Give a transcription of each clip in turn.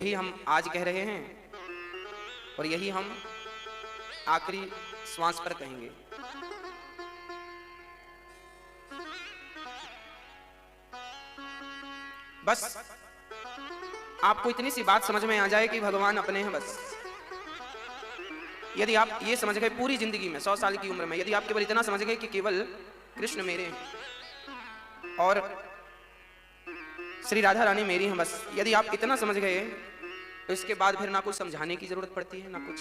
यही हम आज कह रहे हैं और यही हम आखिरी श्वास पर कहेंगे। बस आपको इतनी सी बात समझ में आ जाए कि भगवान अपने हैं। बस यदि आप ये समझ गए पूरी जिंदगी में 100 साल की उम्र में यदि आप केवल इतना समझ गए कि केवल कृष्ण मेरे हैं और श्री राधा रानी मेरी हैं, बस यदि आप इतना समझ गए तो इसके बाद फिर ना कुछ समझाने की जरूरत पड़ती है ना कुछ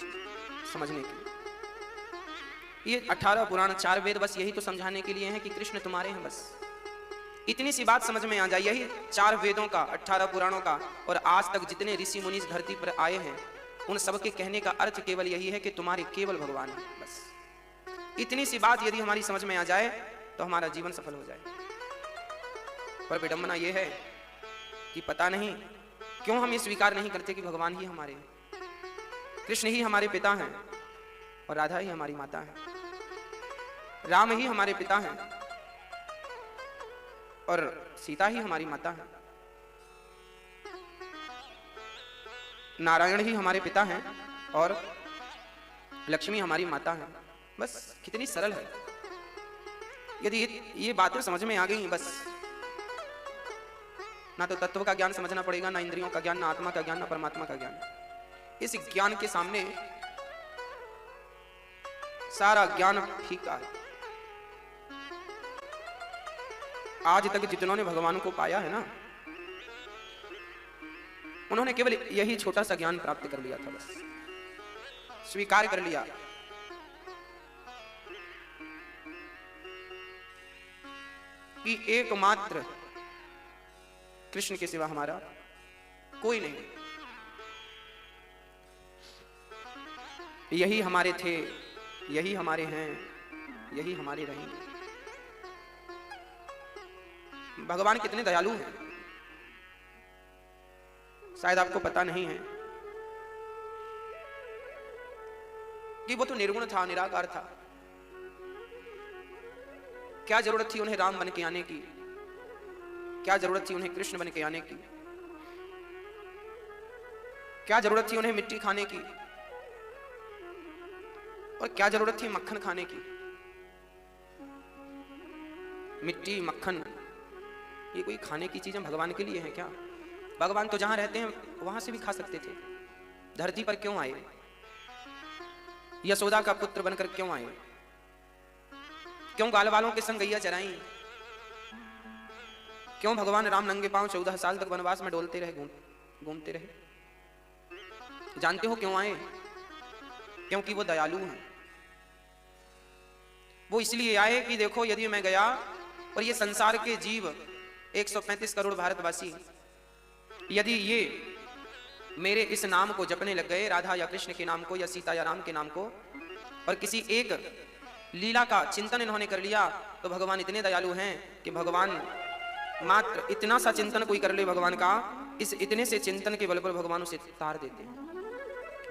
समझने की। ये 18 पुराण 4 वेद बस यही तो समझाने के लिए हैं कि कृष्ण तुम्हारे हैं। बस इतनी सी बात समझ में आ जाए। यही 4 वेदों का 18 पुराणों का और आज तक जितने ऋषि मुनि इस धरती पर आए हैं उन सबके कहने का अर्थ केवल यही है कि तुम्हारे केवल भगवान है। बस इतनी सी बात यदि हमारी समझ में आ जाए तो हमारा जीवन सफल हो जाए। पर विडंबना यह है कि पता नहीं क्यों हम ये स्वीकार नहीं करते कि भगवान ही हमारे हैं, कृष्ण ही हमारे पिता हैं और राधा ही हमारी माता है, राम ही हमारे पिता हैं और सीता ही हमारी माता है, नारायण ही हमारे पिता हैं और लक्ष्मी हमारी माता है। बस कितनी सरल है। यदि ये बातें समझ में आ गई बस ना तो तत्व का ज्ञान समझना पड़ेगा, ना इंद्रियों का ज्ञान, ना आत्मा का ज्ञान, ना परमात्मा का ज्ञान। इस ज्ञान के सामने सारा ज्ञान फीका है। आज तक जितनों ने भगवान को पाया है ना उन्होंने केवल यही छोटा सा ज्ञान प्राप्त कर लिया था। बस स्वीकार कर लिया कि एकमात्र कृष्ण के सिवा हमारा कोई नहीं। यही हमारे थे, यही हमारे हैं, यही हमारे रहेंगे। भगवान कितने दयालु हैं शायद आपको पता नहीं है कि वो तो निर्गुण था, निराकार था। क्या जरूरत थी उन्हें राम बन के आने की, क्या जरूरत थी उन्हें कृष्ण बन के आने की, क्या जरूरत थी उन्हें मिट्टी खाने की और क्या जरूरत थी मक्खन खाने की। मिट्टी मक्खन ये कोई खाने की चीजें भगवान के लिए हैं क्या? भगवान तो जहां रहते हैं वहां से भी खा सकते थे। धरती पर क्यों आए? यशोदा का पुत्र बनकर क्यों आए? क्यों गाल वालों के संग गैया चराई? क्यों भगवान राम नंगे पांव 14 साल तक वनवास में डोलते रहे, घूमते रहे? जानते हो क्यों आए? क्योंकि वो दयालु हैं। वो इसलिए आए कि देखो यदि मैं गया और ये संसार के जीव 135 करोड़ भारतवासी यदि ये मेरे इस नाम को जपने लग गए, राधा या कृष्ण के नाम को या सीता या राम के नाम को, और किसी एक लीला का चिंतन इन्होंने कर लिया तो भगवान इतने दयालु हैं कि भगवान मात्र इतना सा चिंतन कोई कर ले भगवान का, इस इतने से चिंतन के बल पर भगवान उसे तार देते हैं।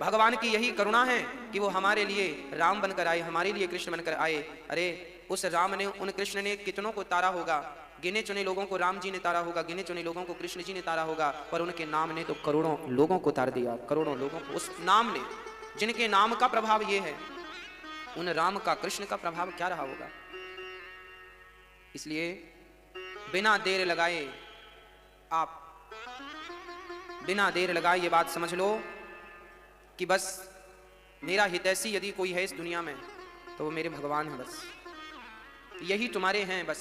भगवान की यही करुणा है कि वो हमारे लिए राम बनकर आए, हमारे लिए कृष्ण बनकर आए। अरे उस राम ने, उन कृष्ण ने कितनों को तारा होगा, गिने चुने लोगों को राम जी ने तारा होगा, गिने चुने लोगों को कृष्ण जी ने तारा होगा, पर उनके नाम ने तो करोड़ों लोगों को तार दिया। करोड़ों लोगों को उस नाम ने, जिनके नाम का प्रभाव ये है, उन राम का, कृष्ण का प्रभाव क्या रहा होगा। इसलिए बिना देर लगाए आप, बिना देर लगाए ये बात समझ लो कि बस मेरा हितैषी यदि कोई है इस दुनिया में तो वो मेरे भगवान हैं। बस यही तुम्हारे हैं, बस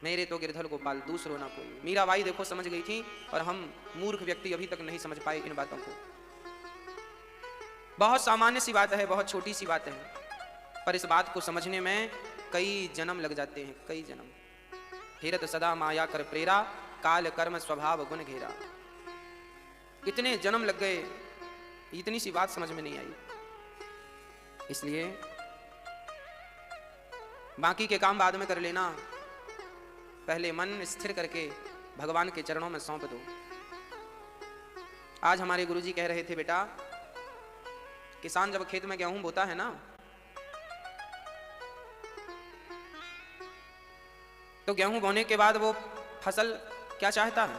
मेरे तो गिरधर गोपाल, दूसरो ना कोई। मीराबाई देखो समझ गई थी और हम मूर्ख व्यक्ति अभी तक नहीं समझ पाए इन बातों को। बहुत सामान्य सी बात है, बहुत छोटी सी बात है, पर इस बात को समझने में कई जन्म लग जाते हैं, कई जन्म। हेरत सदा माया कर प्रेरा, काल कर्म स्वभाव गुण घेरा। इतने जन्म लग गए, इतनी सी बात समझ में नहीं आई। इसलिए बाकी के काम बाद में कर लेना, पहले मन स्थिर करके भगवान के चरणों में सौंप दो। आज हमारे गुरुजी कह रहे थे, बेटा किसान जब खेत में गेहूं बोता है ना तो गेहूं बोने के बाद वो फसल क्या चाहता है?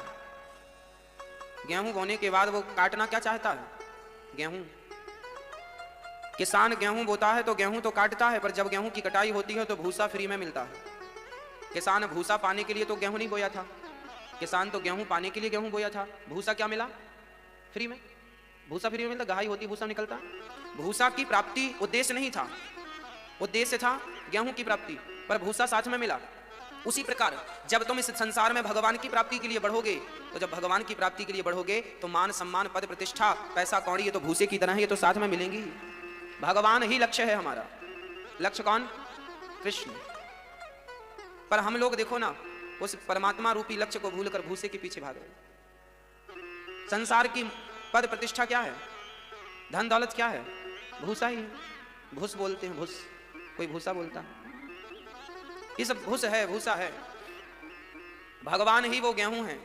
गेहूं बोने के बाद वो काटना क्या चाहता है? गेहूं। किसान गेहूं बोता है तो गेहूं तो काटता है, पर जब गेहूं की कटाई होती है तो भूसा फ्री में मिलता है। किसान भूसा पाने के लिए तो गेहूं नहीं बोया था, किसान तो गेहूं पाने के लिए गेहूं बोया था। भूसा क्या मिला? फ्री में। भूसा फ्री में मिलता, गहाई होती भूसा निकलता। भूसा की प्राप्ति उद्देश्य नहीं था, उद्देश्य था गेहूं की प्राप्ति, पर भूसा साथ में मिला। उसी प्रकार जब तुम इस संसार में भगवान की प्राप्ति के लिए बढ़ोगे, तो जब भगवान की प्राप्ति के लिए बढ़ोगे तो मान सम्मान पद प्रतिष्ठा पैसा कौड़ी ये तो भूसे की तरह है, ये तो साथ में मिलेंगी। भगवान ही लक्ष्य है हमारा। लक्ष्य कौन? कृष्ण। पर हम लोग देखो ना, उस परमात्मा रूपी लक्ष्य को भूलकर भूसे के पीछे भाग रहे। संसार की पद प्रतिष्ठा क्या है? धन दौलत क्या है? भूसा ही है। भूस बोलते हैं, भूस। कोई भूसा बोलता है? ये सब भूस है, भूसा है। भगवान ही वो गेहूं है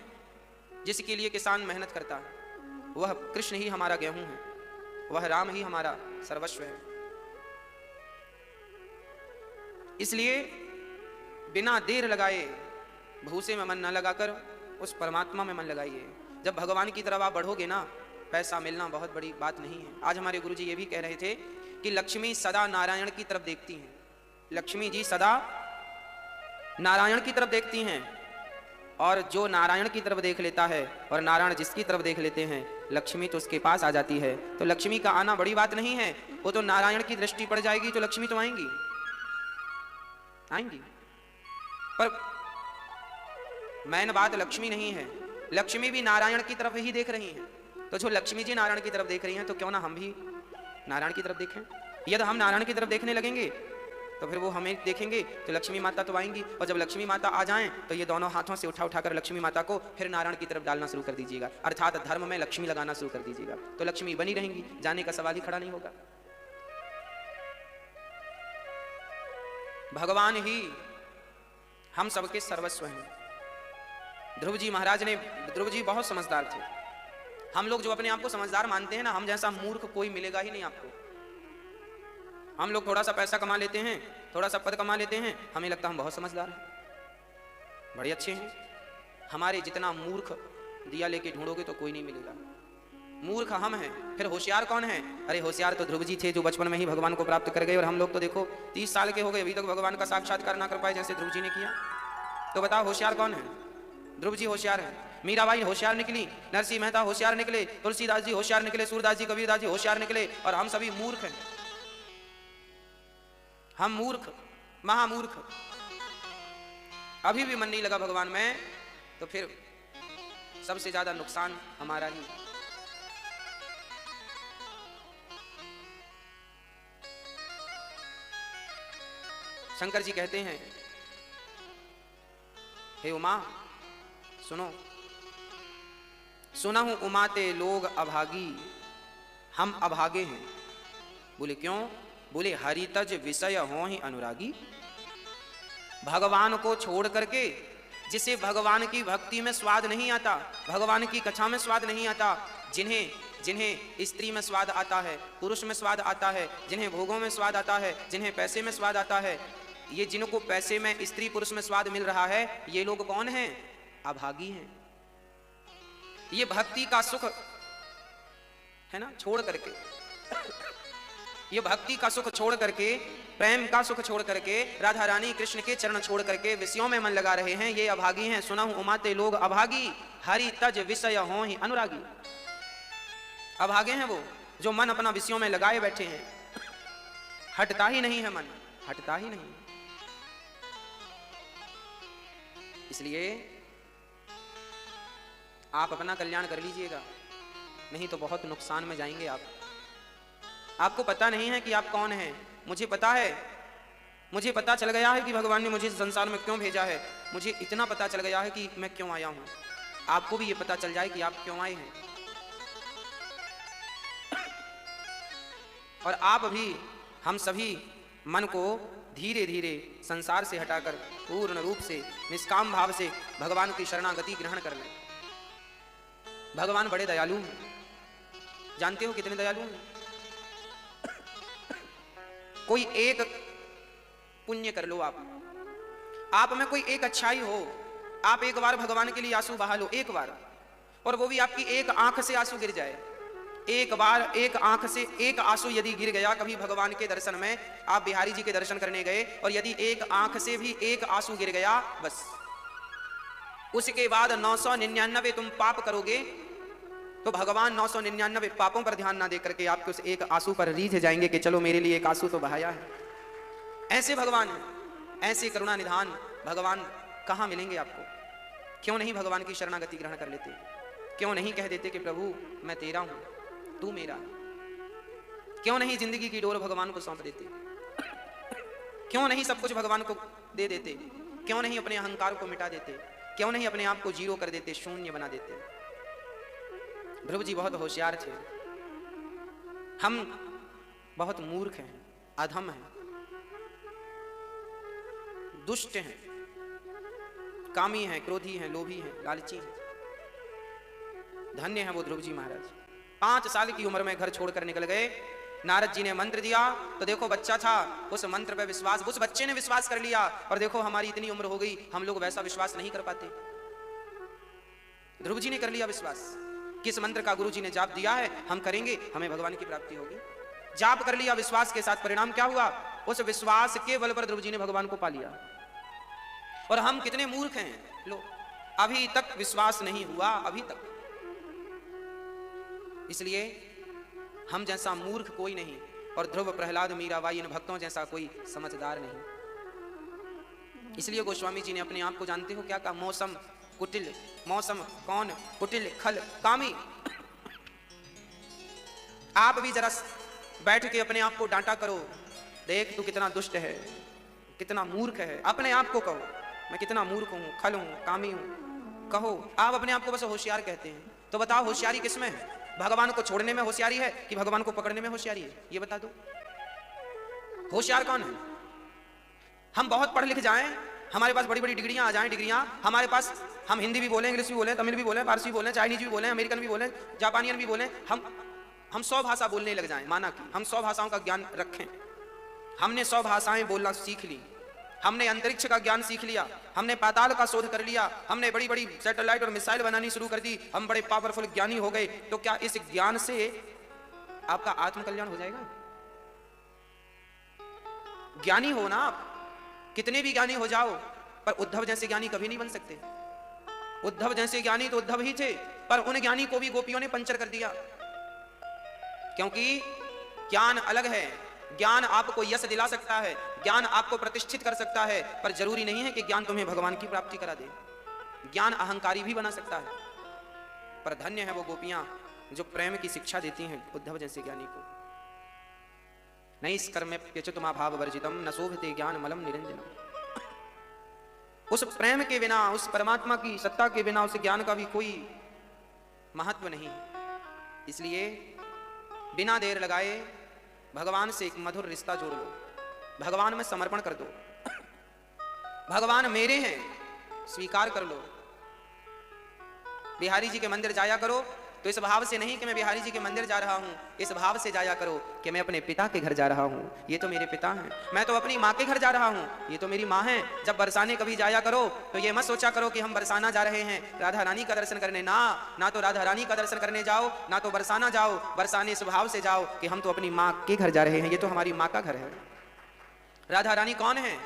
जिसके लिए किसान मेहनत करता है। वह कृष्ण ही हमारा गेहूं है, वह राम ही हमारा सर्वस्व है। इसलिए बिना देर लगाए भूसे में मन न लगाकर उस परमात्मा में मन लगाइए। जब भगवान की तरफ आप बढ़ोगे ना, पैसा मिलना बहुत बड़ी बात नहीं है। आज हमारे गुरुजी ये भी कह रहे थे कि लक्ष्मी सदा नारायण की तरफ देखती हैं। लक्ष्मी जी सदा नारायण की तरफ देखती हैं, और जो नारायण की तरफ देख लेता है और नारायण जिसकी तरफ देख लेते हैं, लक्ष्मी तो उसके पास आ जाती है। तो लक्ष्मी का आना बड़ी बात नहीं है, वो तो नारायण की दृष्टि पड़ जाएगी तो लक्ष्मी तो आएंगी, आएंगी। पर मैन बात लक्ष्मी नहीं है, लक्ष्मी भी नारायण की तरफ ही देख रही हैं। तो जो लक्ष्मी जी नारायण की तरफ देख रही हैं, तो क्यों ना हम भी नारायण की तरफ देखें। यदि हम नारायण की तरफ देखने लगेंगे तो फिर वो हमें देखेंगे तो लक्ष्मी माता तो आएंगी, और जब लक्ष्मी माता आ जाएं तो ये दोनों हाथों से उठा उठाकर लक्ष्मी माता को फिर नारायण की तरफ डालना शुरू कर दीजिएगा, अर्थात धर्म में लक्ष्मी लगाना शुरू कर दीजिएगा। तो लक्ष्मी बनी रहेंगी, जाने का सवाल ही खड़ा नहीं होगा। भगवान ही हम सबके सर्वस्व हैं। ध्रुव जी महाराज ने, ध्रुव जी बहुत समझदार थे। हम लोग जो अपने आप को समझदार मानते हैं ना, हम जैसा मूर्ख कोई मिलेगा ही नहीं आपको। हम लोग थोड़ा सा पैसा कमा लेते हैं, थोड़ा सा पद कमा लेते हैं, हमें लगता है हम बहुत समझदार हैं, बड़े अच्छे हैं। हमारे जितना मूर्ख दिया लेके ढूंढोगे तो कोई नहीं मिलेगा। मूर्ख हम हैं, फिर होशियार कौन है? अरे होशियार तो ध्रुव जी थे, जो बचपन में ही भगवान को प्राप्त कर गए, और हम लोग तो देखो 30 साल के हो गए, अभी तक भगवान का साक्षात्कार ना कर पाए जैसे ध्रुव जी ने किया। तो बताओ होशियार कौन है? ध्रुव जी होशियार है, मीराबाई होशियार निकली, नरसिंह मेहता होशियार निकले, तुलसीदास जी होशियार निकले, सूरदास जी कबीरदास जी होशियार निकले, और हम सभी मूर्ख हैं। हम मूर्ख, महामूर्ख। अभी भी मन नहीं लगा भगवान में, तो फिर सबसे ज्यादा नुकसान हमारा ही। शंकर जी कहते हैं, हे उमा सुनो, सुना हूं उमा ते लोग अभागी, हम अभागे हैं। बोले क्यों? बोले हरितज विषय हो ही अनुरागी। भगवान को छोड़ करके, जिसे भगवान की भक्ति में स्वाद नहीं आता, भगवान की कथा में स्वाद नहीं आता, जिन्हें स्त्री में स्वाद आता है, पुरुष में स्वाद आता है, जिन्हें भोगों में स्वाद आता है, जिन्हें पैसे में स्वाद आता है, ये जिनको पैसे में, स्त्री पुरुष में स्वाद मिल रहा है, ये लोग कौन हैं? अभागी हैं। ये भक्ति का सुख है ना, छोड़ करके, ये भक्ति का सुख छोड़ करके, प्रेम का सुख छोड़ करके, राधा रानी कृष्ण के चरण छोड़ करके विषयों में मन लगा रहे हैं, ये अभागी हैं। सुना हूं उमाते लोग अभागी, हरि तज विषय हो ही अनुरागी। अभागे हैं वो जो मन अपना विषयों में लगाए बैठे हैं, हटता ही नहीं है मन, हटता ही नहीं। इसलिए आप अपना कल्याण कर लीजिएगा, नहीं तो बहुत नुकसान में जाएंगे आप। आपको पता नहीं है कि आप कौन हैं। मुझे पता है, मुझे पता चल गया है कि भगवान ने मुझे संसार में क्यों भेजा है। मुझे इतना पता चल गया है कि मैं क्यों आया हूं। आपको भी ये पता चल जाए कि आप क्यों आए हैं। और आप भी, हम सभी मन को धीरे धीरे संसार से हटाकर पूर्ण रूप से निष्काम भाव से भगवान की शरणागति ग्रहण कर लें। भगवान बड़े दयालु हैं, जानते हो कितने दयालु हैं। कोई एक पुण्य कर लो, आप में कोई एक अच्छाई हो, आप एक बार भगवान के लिए आंसू बहा लो, एक बार, और वो भी आपकी एक आंख से आंसू गिर जाए, एक बार एक आंख से एक आंसू यदि गिर गया, कभी भगवान के दर्शन में आप बिहारी जी के दर्शन करने गए और यदि एक आंख से भी एक आंसू गिर गया, बस उसके बाद 999 तुम पाप करोगे तो भगवान 999 पापों पर ध्यान ना दे करके आपके उस एक आंसू पर रीझ जाएंगे कि चलो मेरे लिए एक आंसू तो बहाया है। ऐसे भगवान है, ऐसे करुणा निधान भगवान कहाँ मिलेंगे आपको? क्यों नहीं भगवान की शरणागति ग्रहण कर लेते? क्यों नहीं कह देते कि प्रभु मैं तेरा हूं, तू मेरा? क्यों नहीं जिंदगी की डोर भगवान को सौंप देते? क्यों नहीं सब कुछ भगवान को दे देते? क्यों नहीं अपने अहंकार को मिटा देते? क्यों नहीं अपने आप को जीरो कर देते, शून्य बना देते? ध्रुव जी बहुत होशियार थे, हम बहुत मूर्ख हैं, अधम हैं, दुष्ट हैं, कामी हैं, क्रोधी हैं, लोभी हैं, लालची हैं। धन्य है वो ध्रुव जी महाराज। 5 साल की उम्र में घर छोड़कर निकल गए। नारद जी ने मंत्र दिया तो देखो बच्चा था, उस मंत्र पे विश्वास, उस बच्चे ने विश्वास कर लिया। और देखो हमारी इतनी उम्र हो गई, हम लोग वैसा विश्वास नहीं कर पाते। ध्रुव जी ने कर लिया विश्वास। किस मंत्र का गुरु जी ने जाप दिया है, हम करेंगे, हमें भगवान की प्राप्ति होगी। जाप कर लिया विश्वास के साथ। परिणाम क्या हुआ? उस विश्वास के बल पर ध्रुव जी ने भगवान को पा लिया। और हम कितने मूर्ख हैं, लो अभी तक विश्वास नहीं हुआ, अभी तक। इसलिए हम जैसा मूर्ख कोई नहीं, और ध्रुव, प्रहलाद, मीराबाई, इन भक्तों जैसा कोई समझदार नहीं। इसलिए गोस्वामी जी ने अपने आप को जानते हो क्या कहा? मौसम कुटिल, मौसम कौन कुटिल खल कामी। आप भी जरा बैठ के अपने आप को डांटा करो, देख तू कितना दुष्ट है, कितना मूर्ख है। अपने आप को कहो मैं कितना मूर्ख हूं, खल हूं, कामी हूं। कहो, आप अपने आप को बस होशियार कहते हैं। तो बताओ होशियारी किसमें है? भगवान को छोड़ने में होशियारी है कि भगवान को पकड़ने में होशियारी है? ये बता दो, होशियार कौन है? हम बहुत पढ़ लिख जाएं, हमारे पास बड़ी बड़ी डिग्रियां आ जाएं, डिग्रियां हमारे पास, हम हिंदी भी बोलें, इंग्लिश भी बोलें, तमिल भी बोलें, फारसी भी बोलें, चाइनीज भी बोलें, अमेरिकन भी बोलें, जापानियन भी बोलें, हम 100 भाषा बोलने लग जाएं। माना कि हम 100 भाषाओं का ज्ञान रखें, हमने 100 भाषाएं बोलना सीख ली, हमने अंतरिक्ष का ज्ञान सीख लिया, हमने पाताल का शोध कर लिया, हमने बड़ी बड़ी सैटेलाइट और मिसाइल बनानी शुरू कर दी, हम बड़े पावरफुल ज्ञानी हो गए। तो क्या इस ज्ञान से आपका आत्मकल्याण हो जाएगा? ज्ञानी हो ना आप, कितने भी ज्ञानी हो जाओ, पर उद्धव जैसे ज्ञानी कभी नहीं बन सकते। उद्धव जैसे ज्ञानी तो उद्धव ही थे, पर उन ज्ञानी को भी गोपियों ने पंचर कर दिया। क्योंकि ज्ञान अलग है। ज्ञान आपको यश दिला सकता है, ज्ञान आपको प्रतिष्ठित कर सकता है, पर जरूरी नहीं है कि ज्ञान तुम्हें भगवान की प्राप्ति करा दे। ज्ञान अहंकारी भी बना सकता है। पर धन्य है वो गोपियां जो प्रेम की शिक्षा देती हैं उद्धव जैसे ज्ञानी को। नहीं कर्मे प्यच्युतमा भाव वर्जितम न शोभते ज्ञान मलम निरंजनम। उस प्रेम के बिना, उस परमात्मा की सत्ता के बिना उस ज्ञान का भी कोई महत्व नहीं। इसलिए बिना देर लगाए भगवान से एक मधुर रिश्ता जोड़ लो, भगवान में समर्पण कर दो। भगवान मेरे हैं स्वीकार कर लो। बिहारी जी के मंदिर जाया करो तो इस भाव से नहीं कि मैं बिहारी जी के मंदिर जा रहा हूं, इस भाव से जाया करो कि मैं अपने पिता के घर जा रहा हूं, ये तो मेरे पिता हैं। मैं तो अपनी माँ के घर जा रहा हूं, ये तो मेरी माँ है। जब बरसाने कभी जाया करो तो ये मत सोचा करो कि हम बरसाना जा रहे हैं राधा रानी का दर्शन करने। ना तो राधा रानी का दर्शन करने जाओ, ना तो बरसाना जाओ। बरसाने इस भाव से जाओ कि हम तो अपनी माँ के घर जा रहे हैं, ये तो हमारी माँ का घर है। राधा रानी कौन है?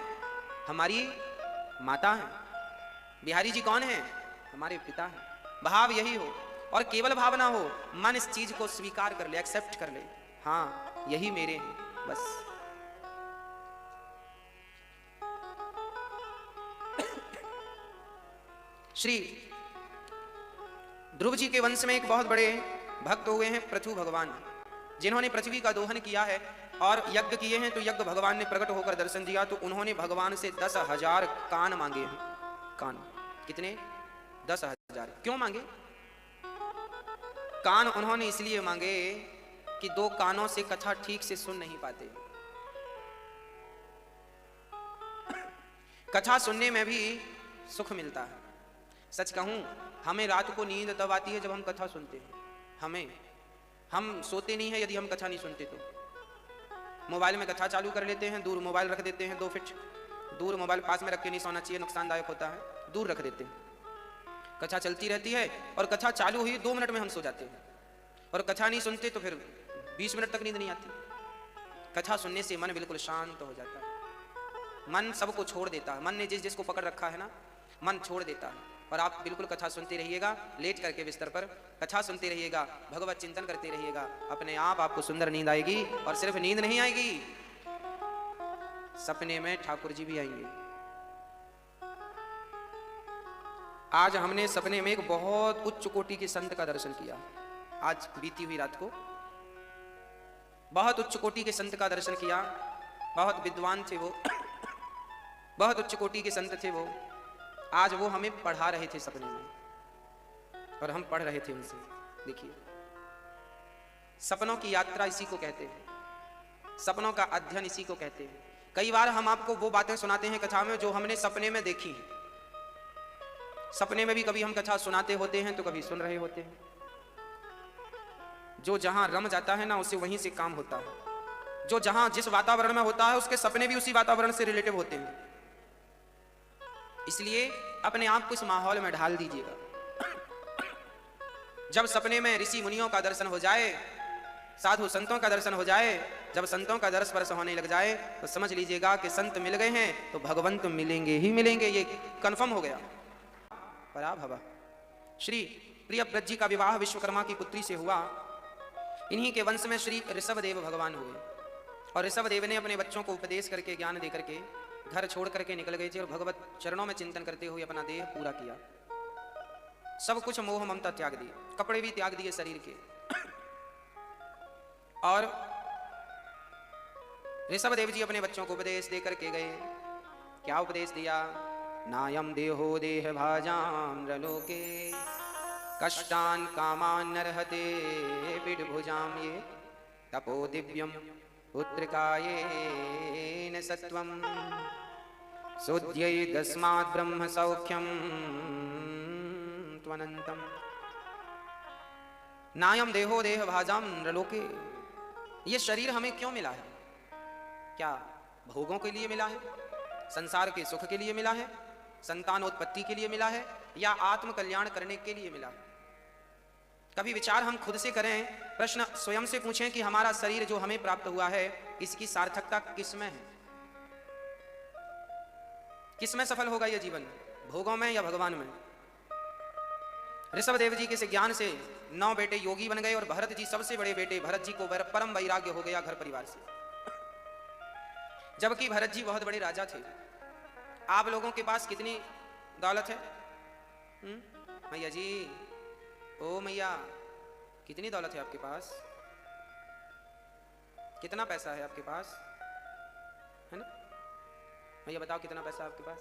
हमारी माता है। बिहारी जी कौन है? हमारे पिता है। भाव यही हो, और केवल भावना हो, मन इस चीज को स्वीकार कर ले, एक्सेप्ट कर ले, हाँ यही मेरे हैं बस। श्री ध्रुव जी के वंश में एक बहुत बड़े भक्त हुए हैं पृथु भगवान, जिन्होंने पृथ्वी का दोहन किया है और यज्ञ किए हैं। तो यज्ञ भगवान ने प्रकट होकर दर्शन दिया तो उन्होंने भगवान से 10,000 कान मांगे हैं। कान कितने? 10,000। क्यों मांगे? कान उन्होंने इसलिए मांगे कि 2 कानों से कथा ठीक से सुन नहीं पाते। कथा सुनने में भी सुख मिलता है। सच कहूं, हमें रात को नींद तब आती है जब हम कथा सुनते हैं। हम सोते नहीं है यदि हम कथा नहीं सुनते तो। मोबाइल में कथा चालू कर लेते हैं, दूर मोबाइल रख देते हैं, 2 फीट दूर मोबाइल पास में रख के नहीं सोना चाहिए, नुकसानदायक होता है, दूर रख देते हैं। कथा चलती रहती है और कथा चालू हुई 2 मिनट में हम सो जाते हैं, और कथा नहीं सुनते तो फिर 20 मिनट तक नींद नहीं आती। कथा सुनने से मन बिल्कुल शांत हो जाता है, मन सबको छोड़ देता है। मन ने जिस जिसको पकड़ रखा है ना, मन छोड़ देता है। और आप बिल्कुल कथा सुनते रहिएगा, लेट करके बिस्तर पर कथा सुनते रहिएगा, भगवत चिंतन करते रहिएगा, अपने आप आपको सुंदर नींद आएगी। और सिर्फ नींद नहीं आएगी, सपने में ठाकुर जी भी आएंगे। आज हमने सपने में एक बहुत उच्च कोटि के संत का दर्शन किया। आज बीती हुई रात को बहुत उच्च कोटि के संत का दर्शन किया। बहुत विद्वान थे वो, बहुत उच्च कोटि के संत थे वो। आज वो हमें पढ़ा रहे थे सपने में और हम पढ़ रहे थे उनसे। देखिए, सपनों की यात्रा इसी को कहते हैं, सपनों का अध्ययन इसी को कहते हैं। कई बार हम आपको वो बातें सुनाते हैं कथा में जो हमने सपने में देखी हैं। सपने में भी कभी हम कथा सुनाते होते हैं तो कभी सुन रहे होते हैं। जो जहां रम जाता है ना, उसे वहीं से काम होता है। जो जहां जिस वातावरण में होता है, उसके सपने भी उसी वातावरण से रिलेटिव होते हैं। इसलिए अपने आप को इस माहौल में ढाल दीजिएगा। जब सपने में ऋषि मुनियों का दर्शन हो जाए, साधु संतों का दर्शन हो जाए, जब संतों का दर्श स्पर्श होने लग जाए, तो समझ लीजिएगा कि संत मिल गए हैं तो भगवंत मिलेंगे ही मिलेंगे, ये कंफर्म हो गया। पराभव श्री प्रियव्रत जी का विवाह विश्वकर्मा की पुत्री से हुआ। इन्हीं के वंश में श्री ऋषभदेव भगवान हुए और ऋषभदेव ने अपने बच्चों को उपदेश करके, ज्ञान दे करके घर छोड़ करके निकल गए थे और भगवत चरणों में चिंतन करते हुए अपना देह पूरा किया। सब कुछ मोह ममता त्याग दिए, कपड़े भी त्याग दिए शरीर के। और ऋषभदेव जी अपने बच्चों को उपदेश दे करके गए। क्या उपदेश दिया? नायम देहो देह भाजाम रलोके कष्टान कामान नरहते पिडभुजाम ये तपो दिव्यम पुत्रकायेन सत्वम सुध्यै दस्मात् ब्रह्म सौख्यम त्वनंतम। नायम देहो देह भाजाम नरलोके, ये शरीर हमें क्यों मिला है? क्या भोगों के लिए मिला है? संसार के सुख के लिए मिला है? संतानोत्पत्ति के लिए मिला है? या आत्म कल्याण करने के लिए मिला है? कभी विचार हम खुद से करें, प्रश्न स्वयं से पूछें कि हमारा शरीर जो हमें प्राप्त हुआ है, इसकी सार्थकता किसमें है? किसमें सफल होगा यह जीवन? भोगों में या भगवान में? ऋषभदेव जी के से ज्ञान से 9 बेटे योगी बन गए और भरत जी सबसे बड़े बेटे। भरत जी को परम वैराग्य हो गया घर परिवार से, जबकि भरत जी बहुत बड़े राजा थे। आप लोगों के पास कितनी दौलत है? मैया जी, ओ मैया, कितनी दौलत है आपके पास? कितना पैसा है आपके पास? है ना मैया, बताओ कितना पैसा है आपके पास?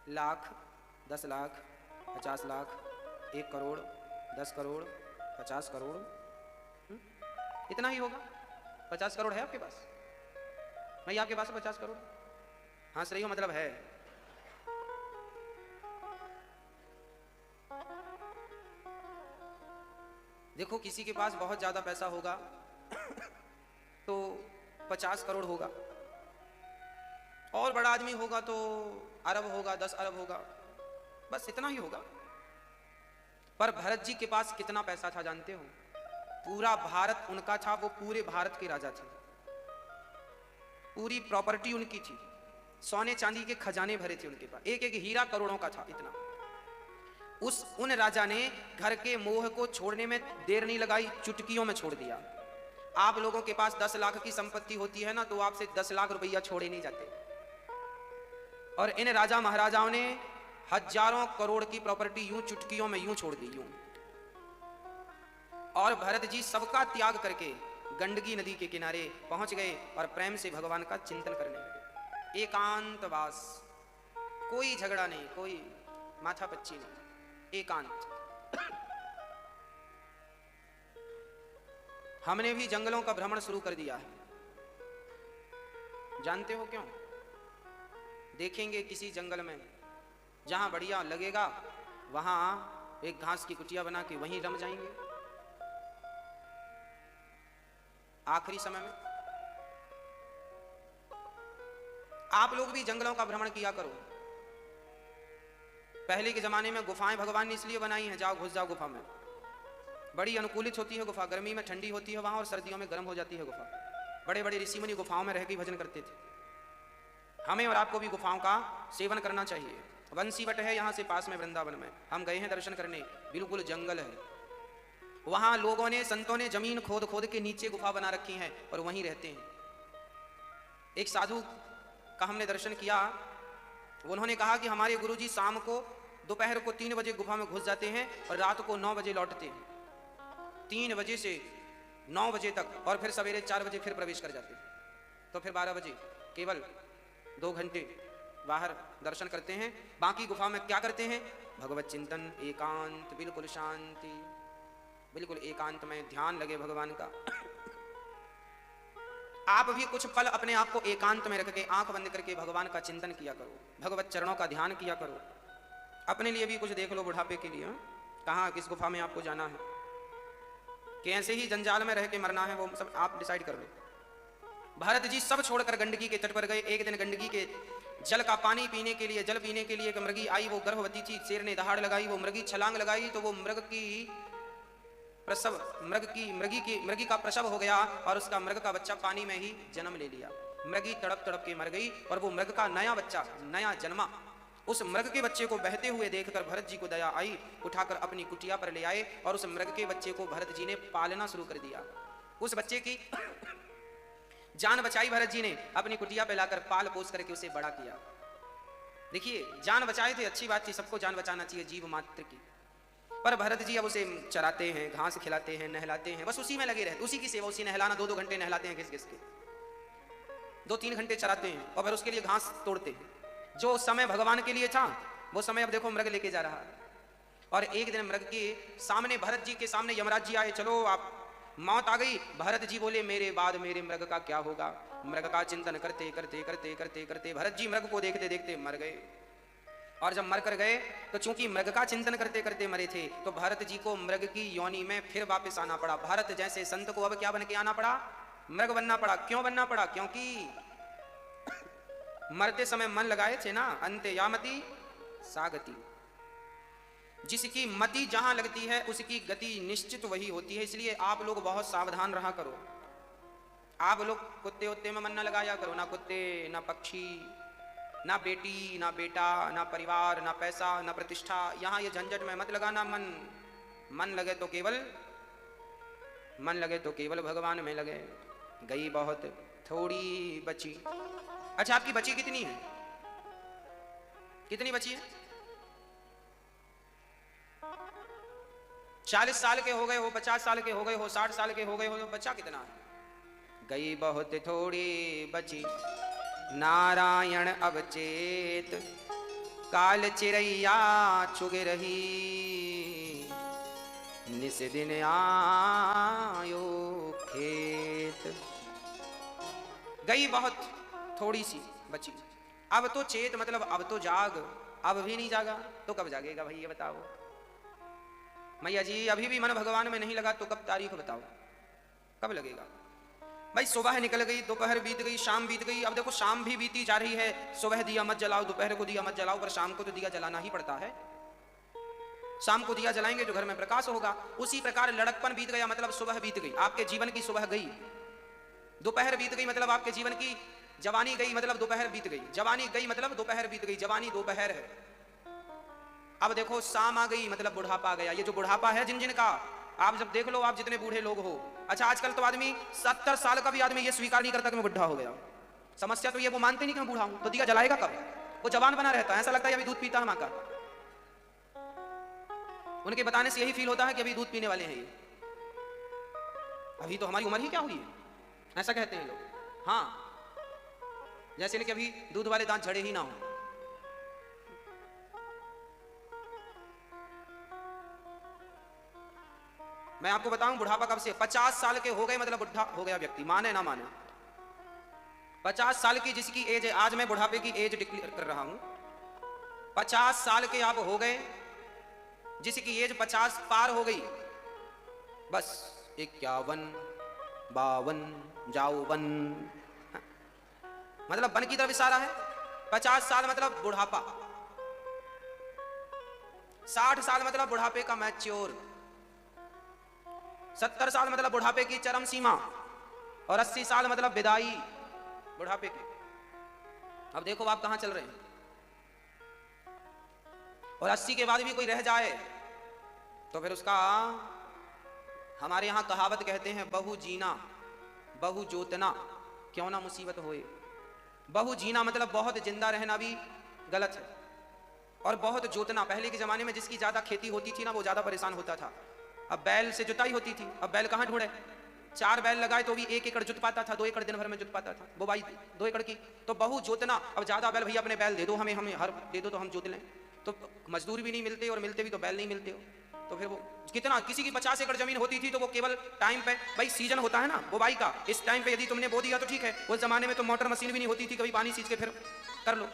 लाख, 10 लाख, 50 लाख, 1 करोड़, 10 करोड़, 50 करोड़, इतना ही होगा। 50 करोड़ है आपके पास? मैया, आपके पास है 50 करोड़? हंस रही हो, मतलब है। देखो, किसी के पास बहुत ज्यादा पैसा होगा तो 50 करोड़ होगा, और बड़ा आदमी होगा तो अरब होगा, 10 अरब होगा, बस इतना ही होगा। पर भरत जी के पास कितना पैसा था जानते हो? पूरा भारत उनका था, वो पूरे भारत के राजा थे। पूरी प्रॉपर्टी उनकी थी, सोने चांदी के खजाने भरे थे उनके पास, एक एक हीरा करोड़ों का था। इतना उन राजा ने घर के मोह को छोड़ने में देर नहीं लगाई, चुटकियों में छोड़ दिया। आप लोगों के पास 10 लाख की संपत्ति होती है ना, तो आपसे 10 लाख रुपया छोड़े नहीं जाते। और इन राजा महाराजाओं ने हजारों करोड़ की प्रॉपर्टी यूं चुटकियों में यूं छोड़ दी, यूं। और भरत जी सबका त्याग करके गंडकी नदी के किनारे पहुंच गए और प्रेम से भगवान का चिंतन करने लगे। एकांतवास, कोई झगड़ा नहीं, कोई माथापच्ची नहीं, एकांत। हमने भी जंगलों का भ्रमण शुरू कर दिया है। जानते हो क्यों? देखेंगे किसी जंगल में जहां बढ़िया लगेगा, वहां एक घास की कुटिया बना के वहीं रम जाएंगे। आखिरी समय में आप लोग भी जंगलों का भ्रमण किया करो। पहले के ज़माने में गुफाएं भगवान ने इसलिए बनाई हैं, जाओ घुस जाओ गुफा में, बड़ी अनुकूलित होती है गुफा, गर्मी में ठंडी होती है वहाँ और सर्दियों में गर्म हो जाती है गुफा। बड़े बड़े ऋषि मुनि गुफाओं में रह के भजन करते थे। हमें और आपको भी गुफाओं का सेवन करना चाहिए। बंसीवट है यहाँ से पास में वृंदावन में, हम गए हैं दर्शन करने, बिल्कुल जंगल है। वहाँ लोगों ने, संतों ने जमीन खोद खोद के नीचे गुफा बना रखी है और वहीं रहते हैं। एक साधु का हमने दर्शन किया, उन्होंने कहा कि हमारे गुरुजी शाम को दोपहर को 3 बजे गुफा में घुस जाते हैं और रात को 9 बजे लौटते हैं। 3 बजे से 9 बजे तक और फिर सवेरे 4 बजे फिर प्रवेश कर जाते हैं। तो फिर 12 बजे केवल 2 घंटे बाहर दर्शन करते हैं। बाकी गुफा में क्या करते हैं? भगवत चिंतन, एकांत, बिल्कुल शांति, बिल्कुल एकांत में ध्यान लगे भगवान का। आप भी कुछ पल अपने आप को एकांत में रख के आंख बंद करके भगवान का चिंतन किया करो, भगवत चरणों का ध्यान किया करो। अपने लिए भी कुछ देख लो बुढ़ापे के लिए, कहाँ किस गुफा में आपको जाना है, कि ऐसे ही जंजाल में रह के मरना है, वो सब आप डिसाइड कर लो। भरत जी सब छोड़कर गंडकी के तट पर गए। एक दिन गंडकी के जल का पानी पीने के लिए, जल पीने के लिए एक मृगी आई, वो गर्भवती थी। शेर ने दहाड़ लगाई, वो मृगी छलांग लगाई तो वो मृगी का प्रसव हो गया और उसका मृग का बच्चा पानी में ही जन्म ले लिया। मृगी तड़प तड़प के मर गई और वो मृग का नया बच्चा, नया जन्मा, उस मृग के बच्चे को बहते हुए देखकर भरत जी को दया आई, उठाकर अपनी कुटिया पर ले आए और उस मृग के बच्चे को भरत जी ने पालना शुरू कर दिया। उस बच्चे की जान बचाई भरत जी ने, अपनी कुटिया पे लाकर पाल पोस करके उसे बड़ा किया। देखिए, जान बचाए थे, अच्छी बात थी, सबको जान बचाना चाहिए जीव मात्र की। पर भरत जी अब उसे चराते हैं, घास खिलाते हैं, नहलाते हैं, बस उसी में लगे रहते, उसी की सेवा, उसी नहलाना। 2-2 घंटे नहलाते हैं घिस घिस के, 2-3 घंटे चराते हैं और फिर उसके लिए घास तोड़ते हैं। जो समय भगवान के लिए था वो समय अब देखो मृग लेके जा रहा है। और एक दिन मृग के सामने, भरत जी के सामने यमराज जी आए, चलो आप, मौत आ गई। भरत जी बोले मेरे बाद मेरे मृग का क्या होगा? मृग का चिंतन करते करते करते करते करते भरत जी मृग को देखते देखते मर गए। और जब मर कर गए तो चूंकि मृग का चिंतन करते करते मरे थे तो भरत जी को मृग की योनि में फिर वापस आना पड़ा। भरत जैसे संत को अब क्या बन के आना पड़ा? मृग बनना पड़ा। क्यों बनना पड़ा? क्योंकि मरते समय मन लगाए थे ना, अंते यामति सागति, जिसकी मति जहां लगती है उसकी गति निश्चित वही होती है। इसलिए आप लोग बहुत सावधान रहा करो। आप लोग कुत्ते उत्ते में मन न लगाया करो, ना कुत्ते, ना पक्षी, ना बेटी, ना बेटा, ना परिवार, ना पैसा, ना प्रतिष्ठा, यहाँ ये झंझट में मत लगाना मन। मन लगे तो केवल भगवान में लगे। गई बहुत थोड़ी बची। अच्छा, आपकी बची कितनी है? कितनी बची है? 40 साल के हो गए हो, 50 साल के हो गए हो, 60 साल के हो गए हो, तो बचा कितना है? गई बहुत थोड़ी बची, नारायण अवचेत, काल चिरैया चुग रही, निस दिन आयो खेत। गई बहुत थोड़ी सी बची। अब तो चेत मतलब अब तो जाग। अब भी नहीं जागा तो कब जागेगा भाई, ये बताओ। मैया जी अभी भी मन भगवान में नहीं लगा तो कब तारीख बताओ, कब लगेगा भाई? सुबह निकल गई, दोपहर बीत गई, शाम बीत गई। अब देखो शाम भी बीती जा रही है। सुबह दिया मत जलाओ, दोपहर को दिया मत जलाओ, पर शाम को तो दिया जलाना ही पड़ता है। शाम को दिया जलाएंगे जो घर में प्रकाश होगा। उसी प्रकार लड़कपन बीत गया मतलब सुबह बीत गई, आपके जीवन की सुबह गई। दोपहर बीत गई मतलब आपके जीवन की जवानी गई, मतलब दोपहर बीत गई। जवानी गई मतलब दोपहर बीत गई, जवानी दोपहर है। अब देखो शाम आ गई मतलब बुढ़ापा आ गया। ये जो बुढ़ापा है जिन जिन का, आप जब देख लो, आप जितने बूढ़े लोग हो। अच्छा, आजकल तो आदमी 70 साल का भी आदमी ये स्वीकार नहीं करता कि मैं बुढ़ा हो गया। समस्या तो ये, वो मानते नहीं कि मैं बूढ़ा हूं। तो दिया जलाएगा कब? वो जवान बना रहता है, ऐसा लगता है अभी दूध पीता है मां का। उनके बताने से यही फील होता है कि अभी दूध पीने वाले हैं ये, अभी तो हमारी उम्र ही क्या हुई है, ऐसा कहते हैं लोग। हाँ, जैसे कि अभी दूध वाले दांत झड़े ही ना हो। मैं आपको बताऊं बुढ़ापा कब से? 50 साल के हो गए मतलब बुढ़ा हो गया व्यक्ति, माने ना माने। 50 साल की जिसकी एज है, आज मैं बुढ़ापे की एज डिक्लेयर कर रहा हूं। 50 साल के आप हो गए, जिसकी एज 50 पार हो गई, बस 51, 52 जाओ वन, मतलब वन की तरफ इशारा है। 50 साल मतलब बुढ़ापा। 60 साल मतलब बुढ़ापे का मैच्योर, 70 साल मतलब बुढ़ापे की चरम सीमा, और 80 साल मतलब विदाई बुढ़ापे की। अब देखो आप कहां चल रहे हैं। और 80 के बाद भी कोई रह जाए तो फिर उसका, हमारे यहां कहावत कहते हैं, बहु जीना बहु जोतना क्यों ना मुसीबत होए। बहु जीना मतलब बहुत जिंदा रहना भी गलत है, और बहुत जोतना, पहले के जमाने में जिसकी ज्यादा खेती होती थी ना वो ज्यादा परेशान होता था। अब बैल से जुताई होती थी, अब बैल कहां ढूंढे, 4 बैल लगाए तो भी 1 एकड़ जुत पाता था, 2 एकड़ दिन भर में जुत पाता था, बुवाई 2 एकड़ की। तो बहु जोतना, अब ज्यादा बैल, भैया अपने बैल दे दो, हमें हर दे दो तो हम जोत लें, तो मजदूर भी नहीं मिलते, और मिलते भी तो बैल नहीं मिलते हो। तो फिर वो कितना, किसी की 50 एकड़ जमीन होती थी तो वो केवल टाइम पे, भाई सीजन होता है ना बुवाई का, इस टाइम पे यदि तुमने बो दिया तो ठीक है। उस जमाने में तो मोटर मशीन भी नहीं होती थी, कभी पानी सींच के फिर कर लो,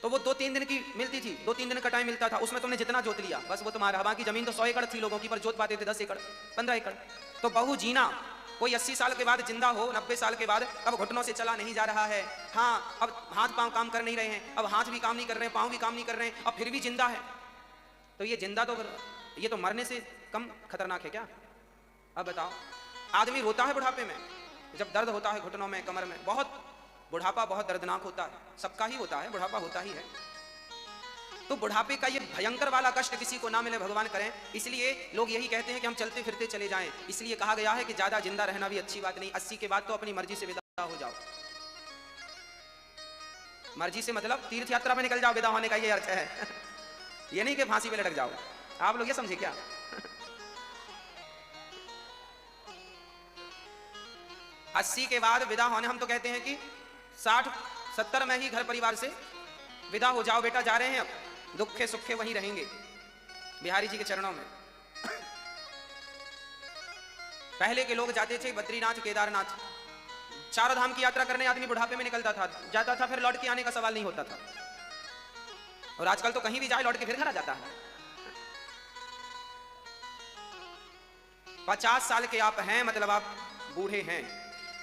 तो वो 2-3 दिन की मिलती थी, 2-3 दिन का टाइम मिलता था, उसमें तुमने जितना जोत लिया बस वो तुम्हारा। बाकी जमीन तो 100 एकड़ थी लोगों की, पर जोत पाते थे 10 एकड़ 15 एकड़। तो बहु जीना, कोई 80 साल के बाद जिंदा हो, 90 साल के बाद, अब घुटनों से चला नहीं जा रहा है, हाँ अब हाथ पांव काम कर नहीं रहे हैं, अब हाथ भी काम नहीं कर रहे हैं, पांव भी काम नहीं कर रहे हैं, अब फिर भी जिंदा है, तो ये जिंदा तो, ये तो मरने से कम खतरनाक है क्या। अब बताओ, आदमी रोता है बुढ़ापे में, जब दर्द होता है घुटनों में, कमर में, बहुत बुढ़ापा बहुत दर्दनाक होता है, सबका ही होता है, बुढ़ापा होता ही है। तो बुढ़ापे का ये भयंकर वाला कष्ट किसी को ना मिले, भगवान करें। इसलिए लोग यही कहते हैं कि हम चलते फिरते चले जाएं। इसलिए कहा गया है कि ज्यादा जिंदा रहना भी अच्छी बात नहीं, 80 के बाद तो अपनी मर्जी से विदा हो जाओ। मर्जी से मतलब तीर्थ यात्रा में निकल जाओ, विदा होने का ये अर्थ है। ये नहीं कि फांसी पे लटक जाओ, आप लोग ये समझे क्या। 80 के बाद विदा होने, हम तो कहते हैं कि 60-70 में ही घर परिवार से विदा हो जाओ, बेटा जा रहे हैं, अब दुखे सुखे वहीं रहेंगे बिहारी जी के चरणों में। पहले के लोग जाते थे बद्रीनाथ केदारनाथ, 4 धाम की यात्रा करने आदमी बुढ़ापे में निकलता था, जाता था, फिर लौट के आने का सवाल नहीं होता था। और आजकल तो कहीं भी जाए लौट के फिर घर आ जाता है। 50 साल के आप हैं मतलब आप बूढ़े हैं।